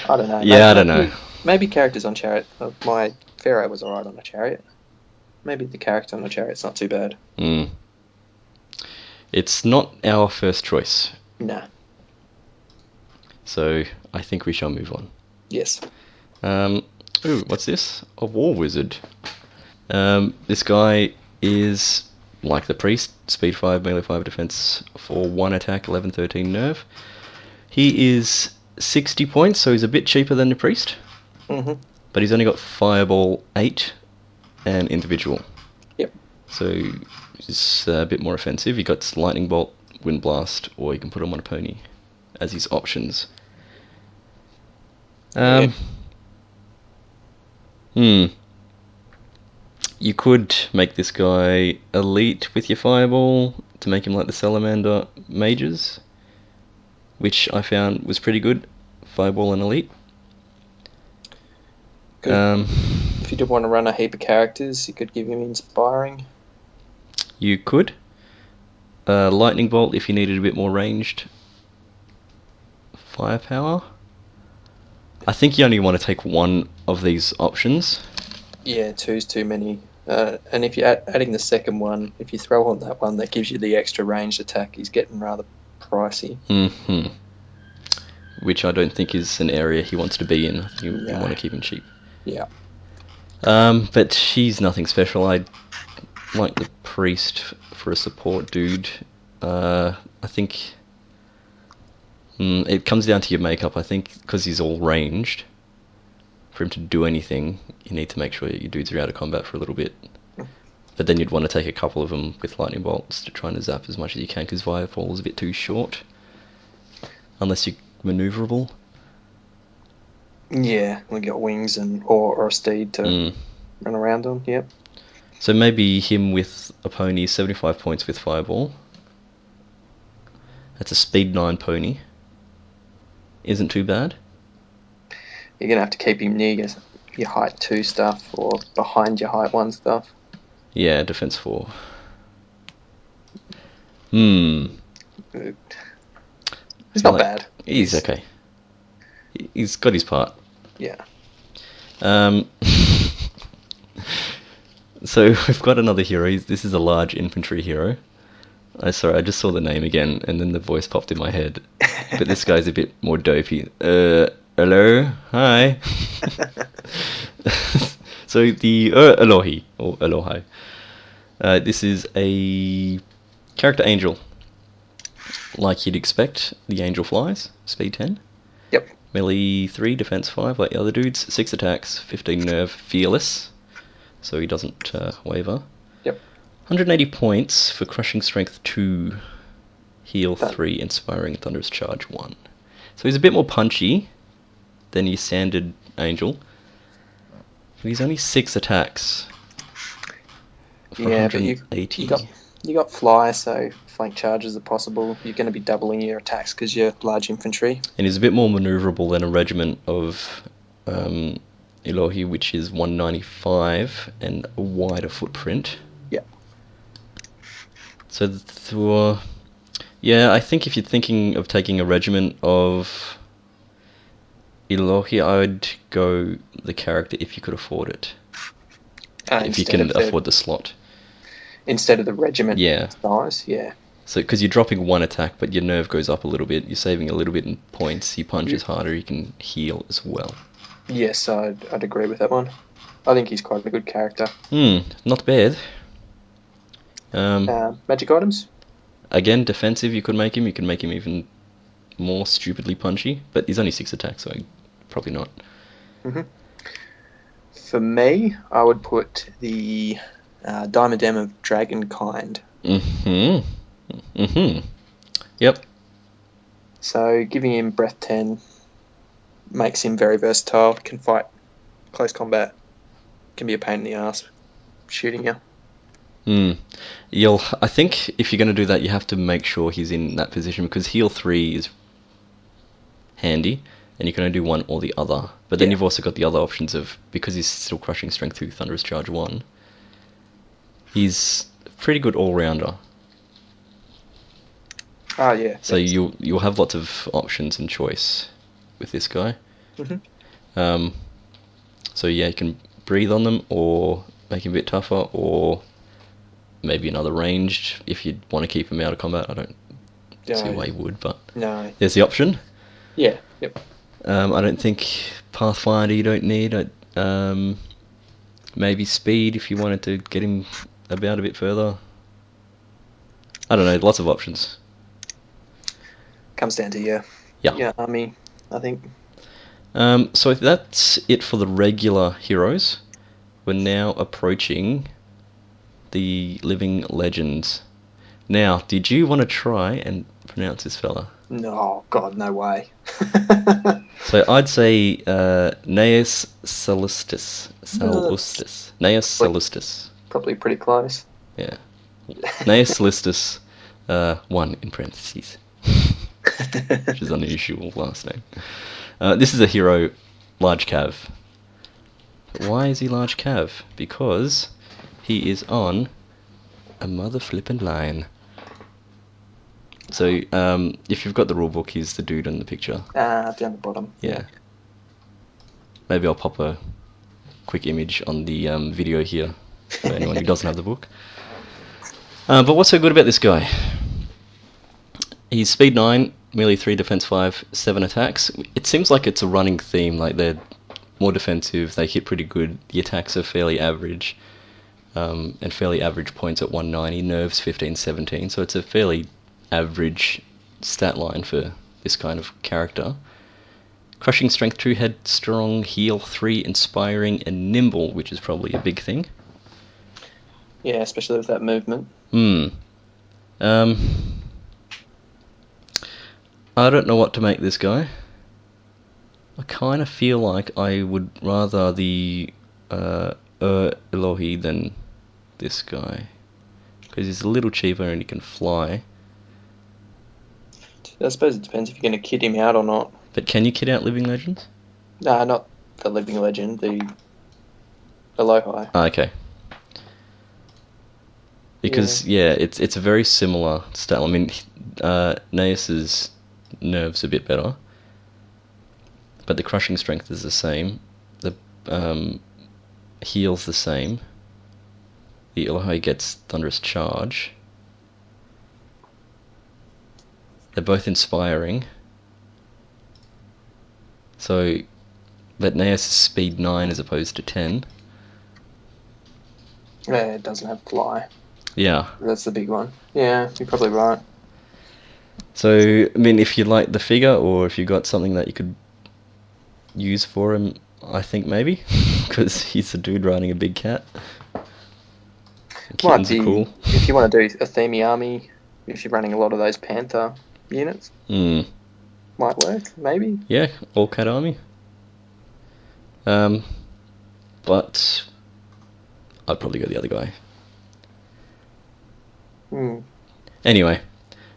I don't know. Yeah, I don't know. Maybe characters on chariot. My Pharaoh was alright on a chariot. Maybe the character on the chariot's not too bad. It's not our first choice. Nah. So I think we shall move on. Yes. Ooh, what's this? A war wizard. This guy is like the priest, speed 5, melee 5, defense 4, 1 attack, 11, 13 nerve. He is 60 points, so he's a bit cheaper than the priest. Mm-hmm. But he's only got Fireball 8 and Individual. Yep. So it's a bit more offensive. He got Lightning Bolt, Wind Blast, or you can put him on a pony as his options. You could make this guy elite with your Fireball to make him like the Salamander mages, which I found was pretty good. Fireball and elite. Good. If you did want to run a heap of characters, you could give him Inspiring. You could. Lightning Bolt if you needed a bit more ranged firepower. I think you only want to take one of these options. Yeah, 2's too many. And if you're adding the second one, if you throw on that one that gives you the extra ranged attack, he's getting rather pricey. Mm-hmm. Which I don't think is an area he wants to be in. You want to keep him cheap. Yeah. But he's nothing special. I like the priest for a support dude. I think it comes down to your makeup. I think because he's all ranged, for him to do anything, you need to make sure your dudes are out of combat for a little bit. But then you'd want to take a couple of them with lightning bolts to try and zap as much as you can, because Firefall is a bit too short. Unless you're maneuverable. Yeah, we got wings or a steed to run around on, yep. So maybe him with a pony, 75 points with Fireball. That's a speed 9 pony. Isn't too bad. You're going to have to keep him near your height 2 stuff or behind your height 1 stuff. Yeah, defense 4. He's not bad. He's okay. He's got his part. Yeah. So we've got another hero. This is a large infantry hero. Sorry, I just saw the name again, and then the voice popped in my head. But this guy's a bit more dopey. Hello? Hi? So the Elohi, or Elohai. This is a character angel. Like you'd expect, the angel flies, speed 10. Yep. Melee 3, defense 5, like the other dudes. 6 attacks, 15 nerve, fearless. So he doesn't waver. Yep. 180 points for crushing strength 2, heal 3, inspiring thunderous charge 1. So he's a bit more punchy than your standard angel. But he's only 6 attacks. For Yeah, 180. but you got fly, so flank charges are possible. You're going to be doubling your attacks because you're large infantry. And he's a bit more maneuverable than a regiment of Elohi, which is 195 and a wider footprint. Yeah. So, yeah, I think if you're thinking of taking a regiment of Elohi, I would go the character if you could afford it. If you can afford the slot. Instead of the regiment size, yeah. So, because you're dropping 1 attack, but your nerve goes up a little bit, you're saving a little bit in points, he punches harder, you can heal as well. Yes, I'd agree with that one. I think he's quite a good character. Not bad. Magic items? Again, defensive, you can make him even more stupidly punchy, but he's only 6 attacks, so probably not. Mm-hmm. For me, I would put the Diadem of Dragonkind. Yep. So giving him breath 10 makes him very versatile, can fight close combat, can be a pain in the ass shooting you. I think if you're going to do that, you have to make sure he's in that position, because heal 3 is handy, and you can only do one or the other. But then you've also got the other options of, because he's still crushing strength 2, thunderous charge 1, he's a pretty good all-rounder. Ah, yeah. So you'll have lots of options and choice with this guy. Mm-hmm. So yeah, you can breathe on them, or make him a bit tougher, or maybe another ranged if you want to keep him out of combat. I don't see why you would, but there's the option. Yeah. Yep. I don't think Pathfinder you don't need. Maybe speed if you wanted to get him about a bit further. I don't know, lots of options. Comes down to your army, I think. So that's it for the regular heroes. We're now approaching the living legends. Now, did you want to try and pronounce this fella? No, God, no way. So I'd say Gnaeus Sallustus. Gnaeus Sallustus. Probably pretty close. Yeah. Gnaeus Sallustus, 1 in parentheses. Which is an unusual last name. This is a hero, large cav. Why is he large cav? Because he is on a mother flippin' line. So, if you've got the rulebook, he's the dude in the picture. Down the bottom. Yeah. Maybe I'll pop a quick image on the video here for anyone who doesn't have the book. But what's so good about this guy? He's speed 9, melee 3, defense 5, 7 attacks. It seems like it's a running theme, like they're more defensive, they hit pretty good, the attacks are fairly average, and fairly average points at 190, nerves 15, 17, so it's a fairly average stat line for this kind of character. Crushing strength 2, headstrong, heal 3, inspiring, and nimble, which is probably a big thing. Yeah, especially with that movement. I don't know what to make this guy. I kind of feel like I would rather the Elohi than this guy, because he's a little cheaper and he can fly. I suppose it depends if you're going to kit him out or not. But can you kit out Living Legends? Nah, not the Living Legend, the Elohi. Okay. Because, it's a very similar style. I mean, Gnaeus is nerves a bit better, but the crushing strength is the same. The heal's the same. The Elohi gets Thunderous Charge. They're both inspiring. So that Naos is speed 9 as opposed to 10. Yeah, it doesn't have fly. Yeah. That's the big one. Yeah, you're probably right. So, I mean, if you like the figure, or if you got something that you could use for him, I think maybe. Because he's a dude riding a big cat. Might Kittens are be, cool. if you want to do a themey army, if you're running a lot of those Panther units, might work, maybe. Yeah, all cat army. But I'd probably go the other guy. Anyway,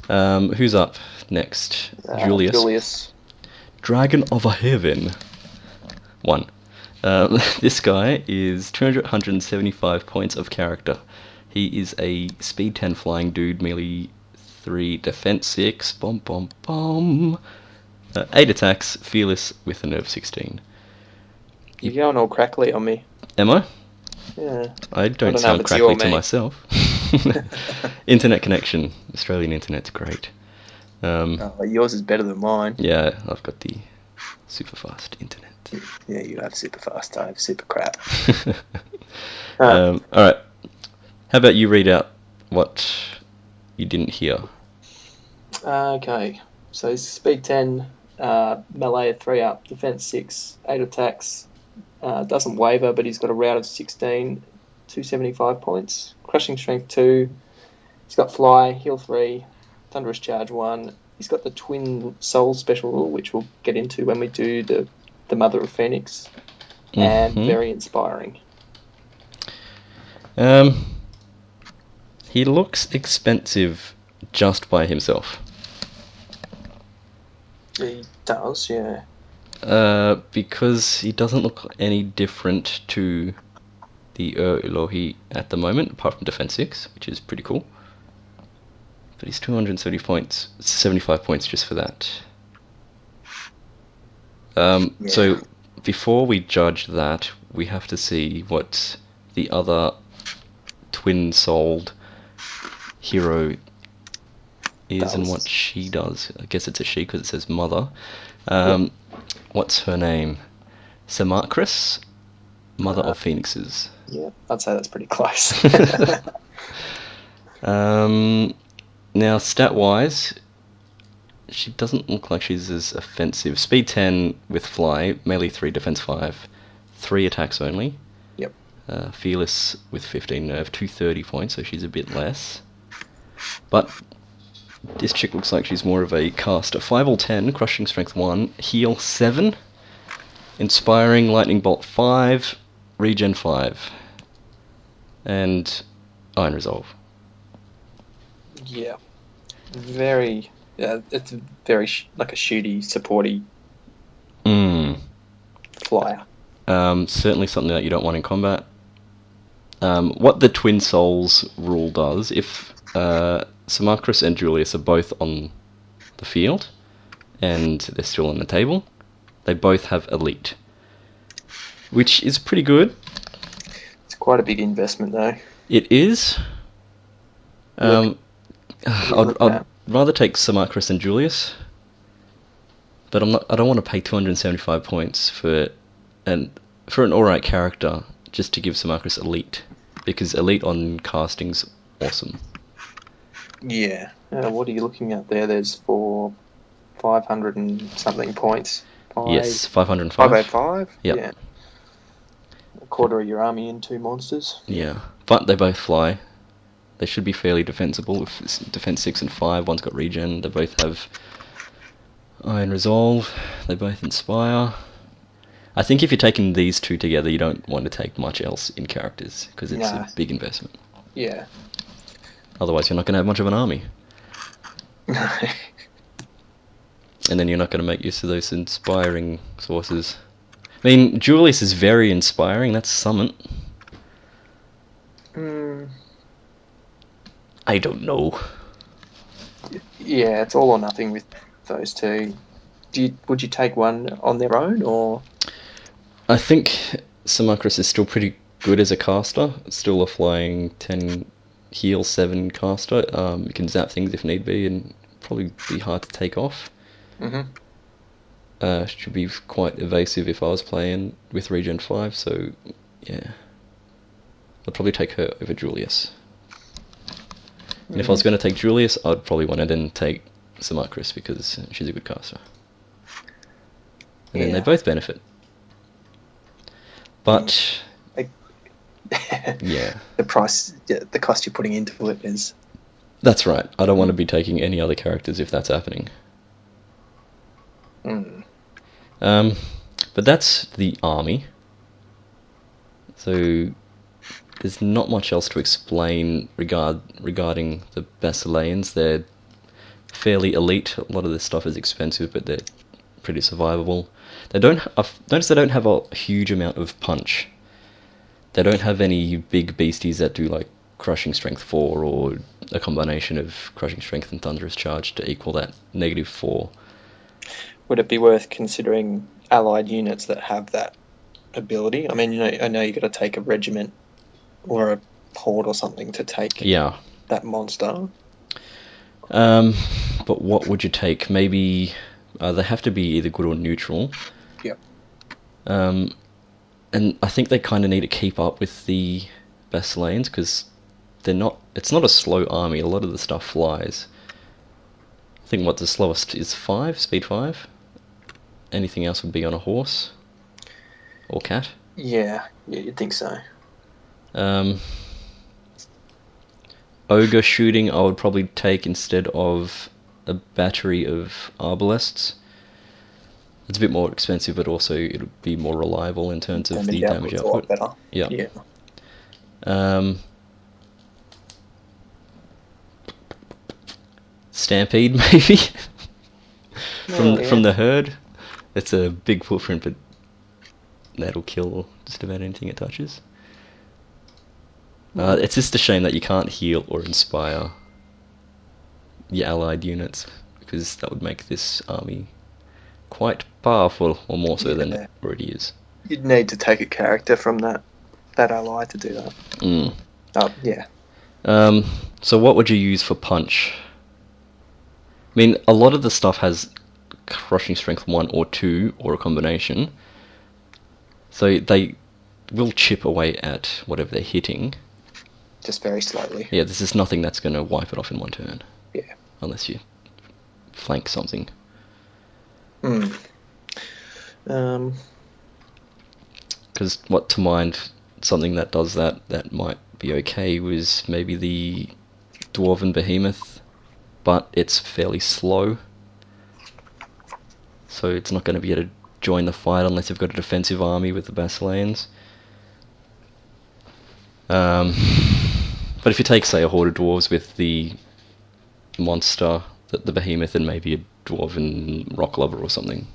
who's up next? Julius. Dragon of Heaven. 1. This guy is 275 points of character. He is a speed 10 flying dude, melee 3, defense 6, 8 attacks, fearless with a nerve 16. You're going all crackly on me. Am I? Yeah. I don't sound crackly to myself. Internet connection. Australian internet's great. Yours is better than mine. Yeah, I've got the super fast internet. Yeah, you have super fast. I have super crap. Alright. How about you read out what you didn't hear? Okay. So speed 10, melee 3 up, defense 6, 8 attacks. Doesn't waver, but he's got a route of 16, 275 points. Crushing strength 2. He's got fly, heal 3, thunderous charge 1. He's got the twin soul special rule, which we'll get into when we do the Mother of Phoenix. And very inspiring. He looks expensive just by himself. He does, yeah. Because he doesn't look any different to the Elohi at the moment, apart from defense 6, which is pretty cool. But he's 270 points, 75 points just for that. So before we judge that, we have to see what the other twin-souled hero is and what she does. I guess it's a she because it says mother. What's her name? Samacris, Mother of Phoenixes. Yeah, I'd say that's pretty close. Now, stat-wise, she doesn't look like she's as offensive. Speed 10 with fly, melee 3, defense 5, 3 attacks only. Yep. Fearless with 15 nerve, 230 points, so she's a bit less. But this chick looks like she's more of a caster. 5 or 10, crushing strength 1, heal 7, inspiring lightning bolt 5, regen 5, and iron resolve. Yeah. Very... it's very like a shooty, supporty flyer. Certainly something that you don't want in combat. What the Twin Souls rule does, if Samacris and Julius are both on the field, and they're still on the table, they both have elite. Which is pretty good. It's quite a big investment, though. It is. I'd rather take Samacris and Julius, but I don't want to pay 275 points for an alright character just to give Samacris elite, because elite on casting's awesome. Yeah. What are you looking at there? There's 500 and something points. Yes, 505. 505? Yep. Yeah. A quarter of your army in 2 monsters. Yeah, but they both fly. They should be fairly defensible with defense 6 and 5. One's got regen. They both have iron resolve. They both inspire. I think if you're taking these two together, you don't want to take much else in characters, because it's a big investment. Yeah. Otherwise, you're not going to have much of an army. And then you're not going to make use of those inspiring sources. I mean, Julius is very inspiring. That's summon. I don't know. Yeah, it's all or nothing with those two. Would you take one on their own, or? I think Samacris is still pretty good as a caster. It's still a flying 10 heal 7 caster. You can zap things if need be, and probably be hard to take off. Mm-hmm. Should be quite evasive if I was playing with Regen 5, so yeah. I'd probably take her over Julius. And if I was going to take Julius, I'd probably want to then take Samacris because she's a good caster. And then they both benefit. But yeah, the cost you're putting into it is. That's right. I don't want to be taking any other characters if that's happening. But that's the army. So there's not much else to explain regarding the Basileans. They're fairly elite. A lot of this stuff is expensive, but they're pretty survivable. I've noticed they don't have a huge amount of punch. They don't have any big beasties that do like Crushing Strength 4 or a combination of Crushing Strength and Thunderous Charge to equal that -4. Would it be worth considering allied units that have that ability? I mean, I know you've got to take a regiment or a horde or something to take that monster. But what would you take? Maybe they have to be either good or neutral. Yep. And I think they kind of need to keep up with the Basileans because it's not a slow army. A lot of the stuff flies. I think what the slowest is 5, speed 5. Anything else would be on a horse or cat. Yeah, you'd think so. Ogre shooting I would probably take instead of a battery of arbalests. It's a bit more expensive, but also it'll be more reliable in terms of the damage output. A lot better. Yeah. Stampede maybe from the herd. It's a big footprint, but that'll kill just about anything it touches. It's just a shame that you can't heal or inspire your allied units, because that would make this army quite powerful, or more so than it already is. You'd need to take a character from that ally to do that. Yeah. So what would you use for punch? I mean, a lot of the stuff has Crushing Strength 1 or 2, or a combination. So they will chip away at whatever they're hitting. Just very slowly. Yeah, this is nothing that's going to wipe it off in one turn. Yeah. Unless you flank something. Because what to mind, something that does that might be okay was maybe the Dwarven Behemoth, but it's fairly slow. So it's not going to be able to join the fight unless you've got a defensive army with the Basileans. But if you take, say, a horde of dwarves with the monster, the behemoth, and maybe a dwarven rock lover or something.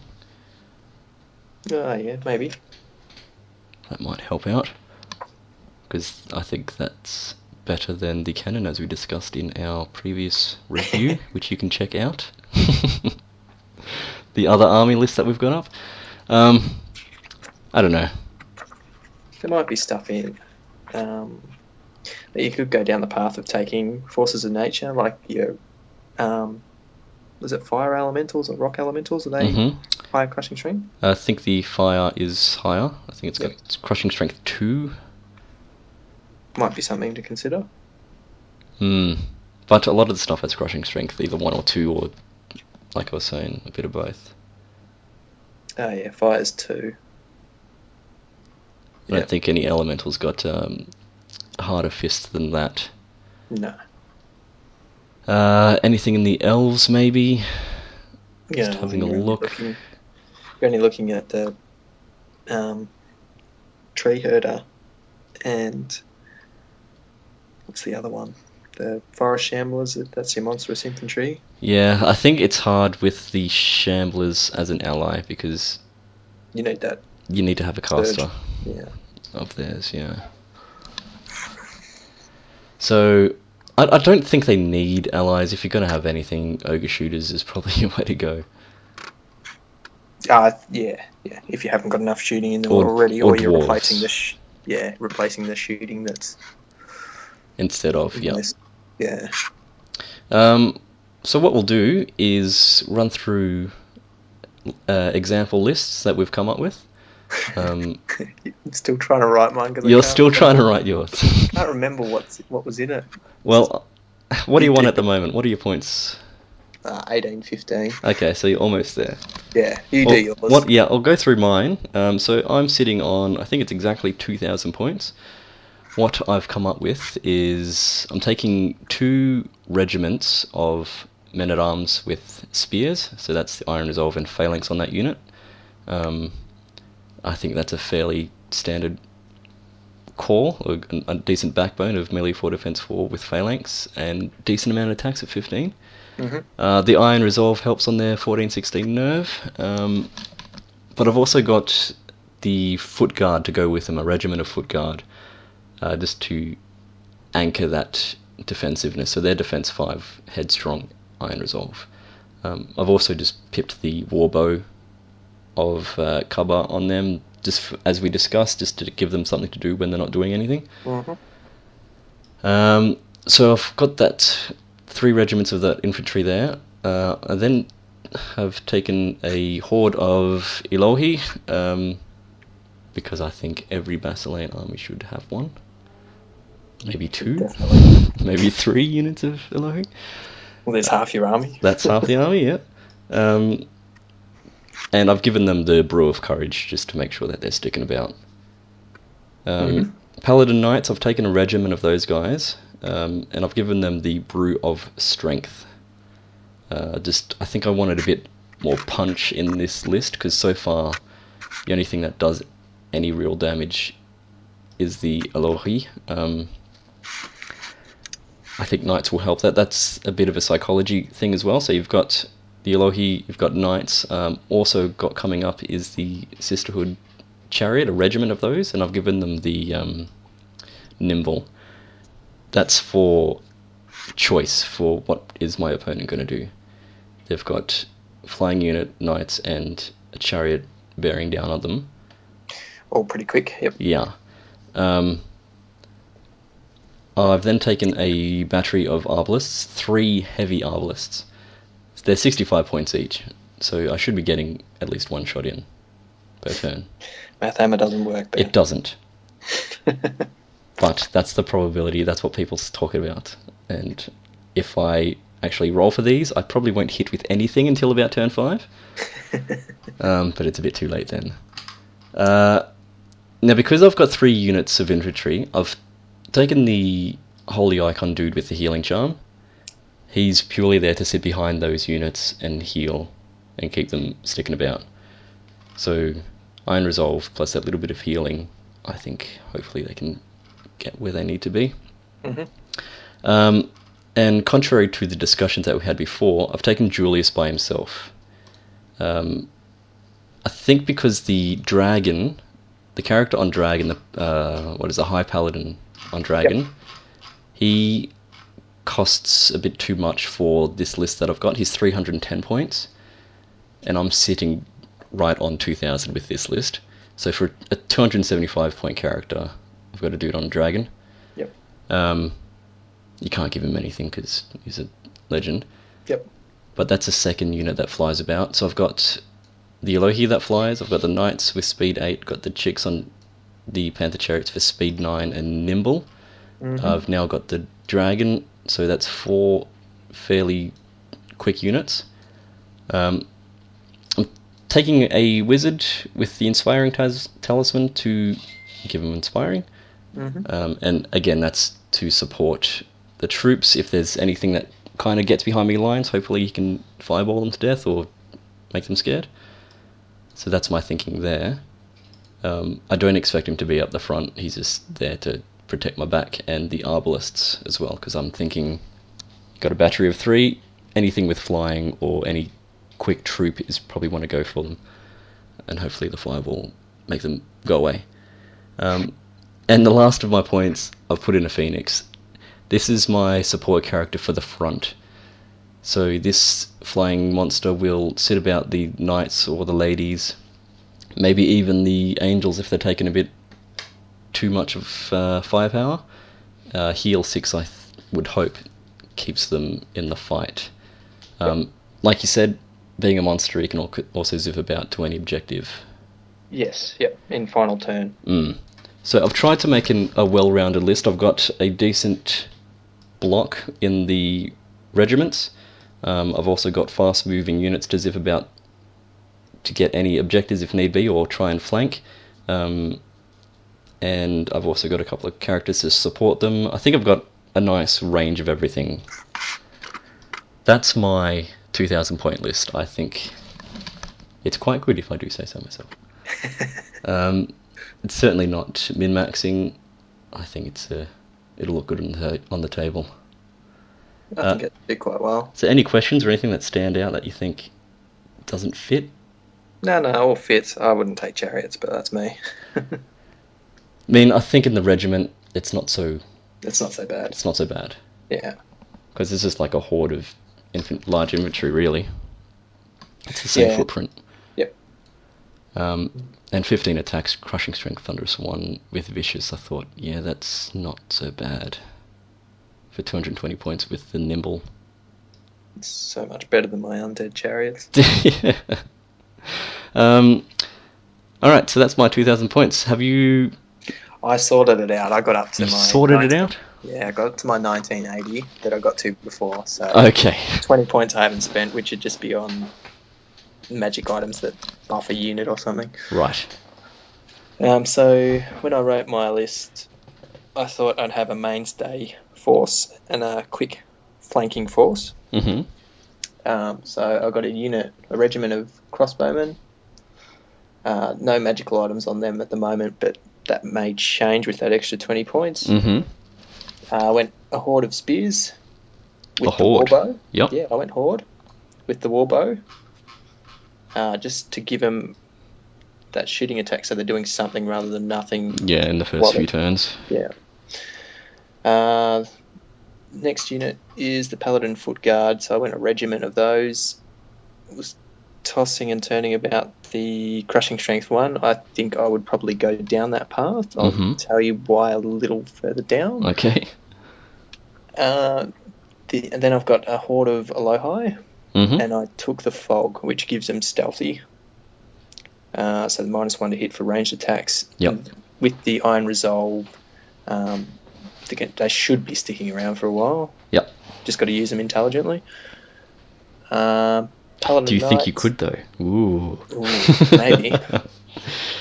Yeah, maybe. That might help out. Because I think that's better than the cannon, as we discussed in our previous review, which you can check out. The other army list that we've got up. I don't know. There might be stuff in that you could go down the path of taking forces of nature, like your was it fire elementals or rock elementals? Are they higher crushing strength? I think the fire is higher. I think it's got crushing strength 2. Might be something to consider. But a lot of the stuff has crushing strength, either 1 or 2, or, like I was saying, a bit of both. Oh yeah, fire's 2. I don't think any elemental's got harder fists than that. No. Anything in the elves, maybe? Yeah, just having a look. You're only looking at the tree herder and what's the other one? The forest shamblers. That's your monstrous infantry. Yeah, I think it's hard with the shamblers as an ally because you need that. You need to have a caster. Yeah. Of theirs, yeah. So I don't think they need allies. If you're going to have anything, ogre shooters is probably your way to go. Yeah. If you haven't got enough shooting in them Or already, or or you're replacing dwarves replacing the shooting that's instead of, in yeah. those. Yeah. So what we'll do is run through example lists that we've come up with. I'm still trying to write mine because I You're can't still trying to remember. write yours. Can't remember what was in it. Well, what do you You want do at the moment? What are your points? 18, 15. Okay, so you're almost there. Yeah, you do Well, yours. Yeah, I'll go through mine. So I'm sitting on, I think it's exactly 2,000 points. What I've come up with is I'm taking 2 regiments of men-at-arms with spears, so that's the Iron Resolve and Phalanx on that unit. I think that's a fairly standard core, or a decent backbone of melee 4 defense 4 with Phalanx, and decent amount of attacks at 15. The Iron Resolve helps on their 14-16 nerve, but I've also got the Foot Guard to go with them, a regiment of Foot Guard, just to anchor that defensiveness. So they're defense 5, headstrong, Iron Resolve. I've also just pipped the Warbow of Kaba on them, just as we discussed, just to give them something to do when they're not doing anything. So I've got that 3 regiments of that infantry there. I then have taken a horde of Elohi, because I think every Basilean army should have one. Maybe 2, Definitely. maybe 3 units of Elohi. Well, there's half your army. That's half the army, yeah. And I've given them the Brew of Courage just to make sure that they're sticking about. Paladin Knights, I've taken a regiment of those guys, and I've given them the Brew of Strength. I think I wanted a bit more punch in this list, because so far the only thing that does any real damage is the Elohi. I think Knights will help that. That's a bit of a psychology thing as well. So you've got the Elohi, you've got Knights. Also got coming up is the Sisterhood Chariot, a regiment of those, and I've given them the Nimble. That's for choice for what is my opponent going to do. They've got flying unit, Knights, and a chariot bearing down on them. All pretty quick, yep. Yeah. I've then taken a battery of Arbalists, 3 heavy Arbalists. They're 65 points each, so I should be getting at least 1 shot in per turn. Math hammer doesn't work there. It doesn't. But that's the probability, that's what people talk about. And if I actually roll for these, I probably won't hit with anything until about turn 5. But it's a bit too late then. Now, because I've got 3 units of infantry, I've taken the Holy Icon dude with the healing charm. He's purely there to sit behind those units and heal and keep them sticking about. So Iron Resolve plus that little bit of healing, I think hopefully they can get where they need to be. And contrary to the discussions that we had before, I've taken Julius by himself. I think because the dragon, the character on Dragon, the High Paladin on Dragon, he costs a bit too much for this list that I've got. He's 310 points, and I'm sitting right on 2,000 with this list. So for a 275 point character, I've got to do it on Dragon. Yep. You can't give him anything because he's a legend. Yep. But that's a second unit that flies about. So I've got the Elohi that flies, I've got the Knights with speed 8, got the chicks on the Panther Chariots for speed 9 and nimble. I've now got the Dragon, so that's 4 fairly quick units. I'm taking a Wizard with the Inspiring Talisman to give him Inspiring. And again, that's to support the troops. If there's anything that kind of gets behind me lines, hopefully he can fireball them to death or make them scared. So that's my thinking there. I don't expect him to be up the front. He's just there to protect my back, and the Arbalists as well, because I'm thinking, got a battery of 3, anything with flying or any quick troop is probably want to go for them, and hopefully the fireball make them go away. And the last of my points, I've put in a Phoenix. This is my support character for the front. So this flying monster will sit about the knights or the ladies, maybe even the angels if they're taking a bit too much of firepower. Heal 6, would hope, keeps them in the fight. Like you said, being a monster, he can also zip about to any objective. Yes, yep, in final turn. So I've tried to make a well-rounded list. I've got a decent block in the regiments. I've also got fast-moving units to zip about to get any objectives if need be, or try and flank. And I've also got a couple of characters to support them. I think I've got a nice range of everything. That's my 2,000 point list. I think it's quite good if I do say so myself. It's certainly not min-maxing. I think it'll look good on the table. I think it did quite well. So any questions or anything that stand out that you think doesn't fit? No, all fits. I wouldn't take chariots, but that's me. I mean, I think in the regiment, it's not so It's not so bad. It's not so bad. Yeah. Because it's just like a horde of large infantry, really. It's the same footprint. Yep. And 15 attacks, crushing strength, thunderous 1 with vicious. I thought, yeah, that's not so bad for 220 points with the nimble. It's so much better than my undead chariots. Yeah. Alright, so that's my 2,000 points. Have you... I sorted it out. I got up to my... sorted it out? Yeah, I got up to my 1980 that I got to before. So okay. 20 points I haven't spent, which would just be on magic items that buff a unit or something. Right. So when I wrote my list, I thought I'd have a mainstay force and a quick flanking force. Mm-hmm. So I got a regiment of crossbowmen. No magical items on them at the moment, but that may change with that extra 20 points. Mm-hmm. I went a horde of spears with the warbow. Yep. Yeah, I went horde with the warbow. Just to give them that shooting attack, so they're doing something rather than nothing. Yeah, in the first few turns. Yeah. Next unit is the Paladin Foot Guard, so I went a regiment of those. Was tossing and turning about the Crushing Strength 1. I think I would probably go down that path. I'll tell you why a little further down. Okay. And then I've got a horde of Alohi, and I took the Fog, which gives them stealthy. So the -1 to hit for ranged attacks. Yep. With the Iron Resolve, they should be sticking around for a while. Yep. Just got to use them intelligently. Do you think you could, though? Ooh, maybe.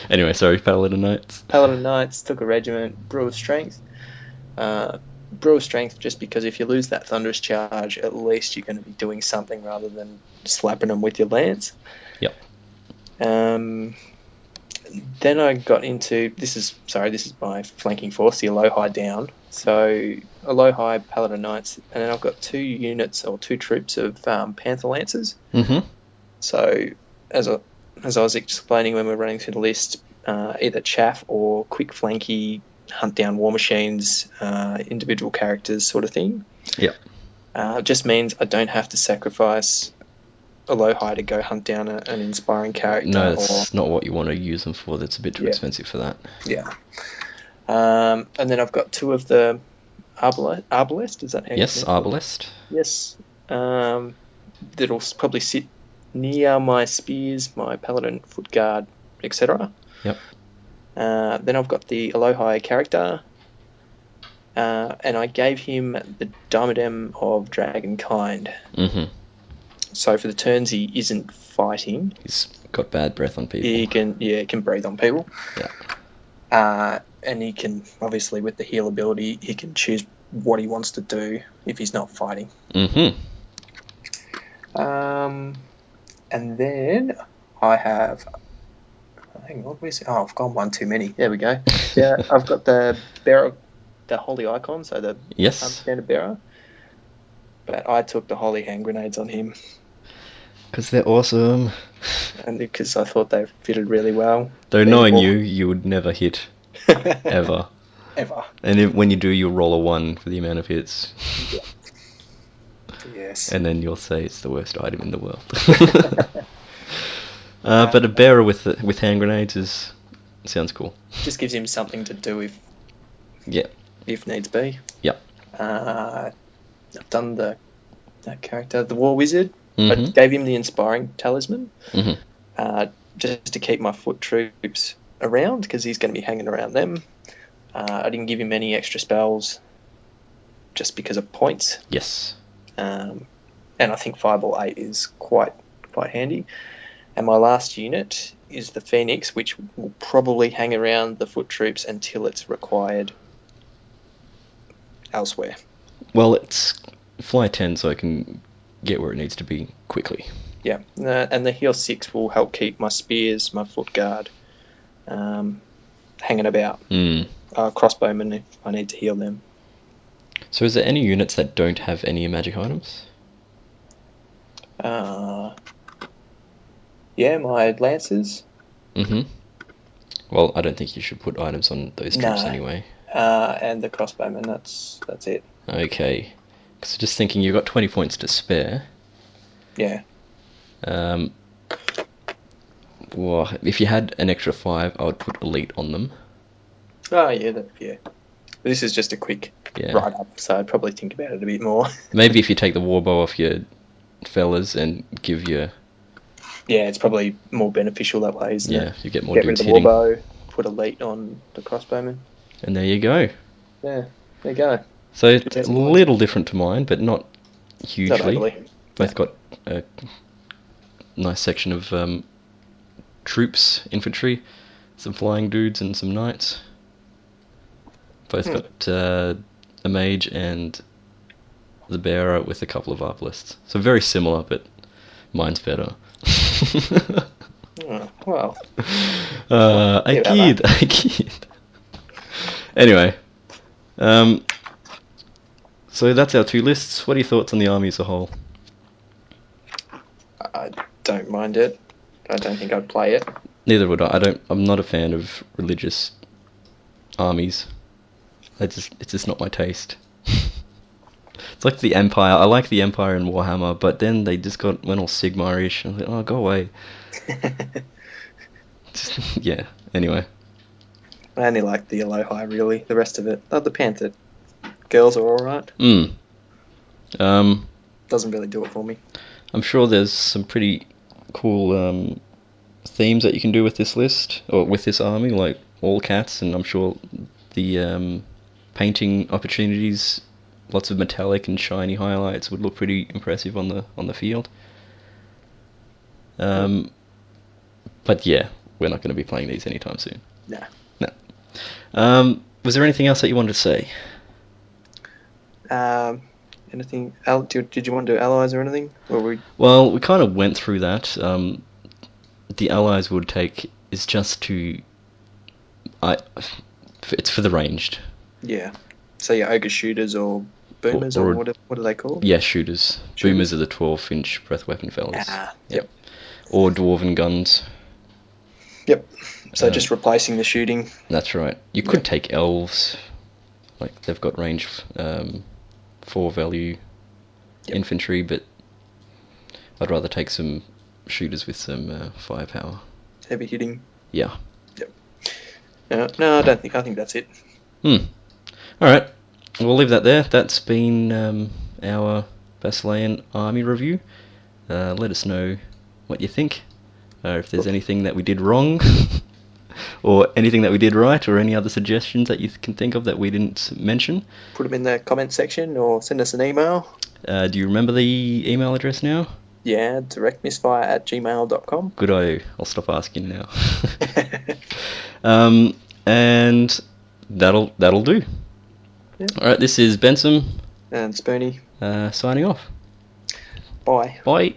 Anyway, sorry, Paladin Knights. Paladin Knights took a regiment, Brew of Strength. Brew of Strength, just because if you lose that Thunderous Charge, at least you're going to be doing something rather than slapping them with your lance. Yep. Then I got into this is my flanking force, the Alohi down. So Alohi, Paladin Knights, and then I've got 2 units or 2 troops of Panther Lancers. Mm-hmm. So as I was explaining when we were running through the list, either chaff or quick flanky, hunt down war machines, individual characters sort of thing. Yeah. Just means I don't have to sacrifice Alohi to go hunt down an inspiring character. No, that's not what you want to use them for. That's a bit too expensive for that. Yeah. And then I've got 2 of the Arbalest. Is that how you Yes, Arbalest. Yes. That'll probably sit near my spears, my Paladin Foot Guard, etc. Yep. Then I've got the Alohi character, and I gave him the Diadem of Dragonkind. Mm-hmm. So for the turns he isn't fighting, he's got bad breath on people. He can breathe on people. Yeah. And he can, obviously with the heal ability, he can choose what he wants to do if he's not fighting. Mm-hmm. And then I have... Hang on, where's it? Oh, I've gone one too many. There we go. Yeah, I've got the bearer, the holy icon, so the standard bearer. But I took the holy hand grenades on him. Because they're awesome. And because I thought they fitted really well. Though knowing you would never hit. Ever. Ever. And when you do, you'll roll a 1 for the amount of hits. Yeah. Yes. And then you'll say it's the worst item in the world. But a bearer with hand grenades sounds cool. Just gives him something to do if needs be. Yeah. I've done that character, the War Wizard. Mm-hmm. I gave him the Inspiring Talisman, Mm-hmm. just to keep my foot troops around, because he's going to be hanging around them. I didn't give him any extra spells, just because of points. Yes. And I think Fireball 8 is quite handy. And my last unit is the Phoenix, which will probably hang around the foot troops until it's required elsewhere. Well, it's fly 10, so I can get where it needs to be quickly. Yeah, and the Heal 6 will help keep my spears, my foot guard, hanging about. Crossbowmen if I need to heal them. So is there any units that don't have any magic items? Yeah, my Lancers. Mm-hmm. Well, I don't think you should put items on those troops anyway. And the crossbowmen, that's it. Okay. So just thinking, you've got 20 points to spare. Yeah. Well, if you had an extra 5, I would put elite on them. Oh, yeah, yeah. This is just a quick write-up, so I'd probably think about it a bit more. Maybe if you take the warbow off your fellas and give your... Yeah, it's probably more beneficial that way, isn't it? Yeah, you get more dudes rid of the hitting. warbow, put elite on the crossbowmen. And there you go. Yeah, there you go. So it's a little different to mine, but not hugely. Both got a nice section of troops, infantry, some flying dudes and some knights. Both got a mage and the bearer with a couple of arballists. So very similar, but mine's better. Oh, well. I kid. Anyway, so that's our 2 lists. What are your thoughts on the army as a whole? I don't mind it. I don't think I'd play it. Neither would I. I'm not a fan of religious armies. It's just not my taste. It's like the Empire. I like the Empire in Warhammer, but then they just went all Sigmar-ish. I was like, oh, go away. Yeah. Anyway. I only like the Aloha, really. The rest of it, the Panther girls are all right. Doesn't really do it for me. I'm sure there's some pretty cool themes that you can do with this list, or with this army, like all cats, and I'm sure the painting opportunities, lots of metallic and shiny highlights would look pretty impressive on the field. But yeah, we're not going to be playing these anytime soon. No. Was there anything else that you wanted to say? Anything? Did you want to do allies or anything? Well, we kind of went through that. The allies would take is just to... it's for the ranged. Yeah. So your ogre shooters or boomers or what are they called? Yeah, shooters. Boomers are the 12-inch breath weapon fellas. Yep. Or dwarven guns. Yep. So just replacing the shooting. That's right. You could take elves. Like, they've got range 4 value infantry, but I'd rather take some shooters with some firepower. Heavy hitting. Yeah. Yep. No, I think that's it. Alright. We'll leave that there. That's been our Basilean army review. Let us know what you think. If there's anything that we did wrong, or anything that we did right, or any other suggestions that you can think of that we didn't mention. Put them in the comment section, or send us an email. Do you remember the email address now? Yeah, directmisfire@gmail.com. Good, I'll stop asking now. And that'll do. Yeah. Alright, this is Bensome and Spoony. signing off. Bye. Bye.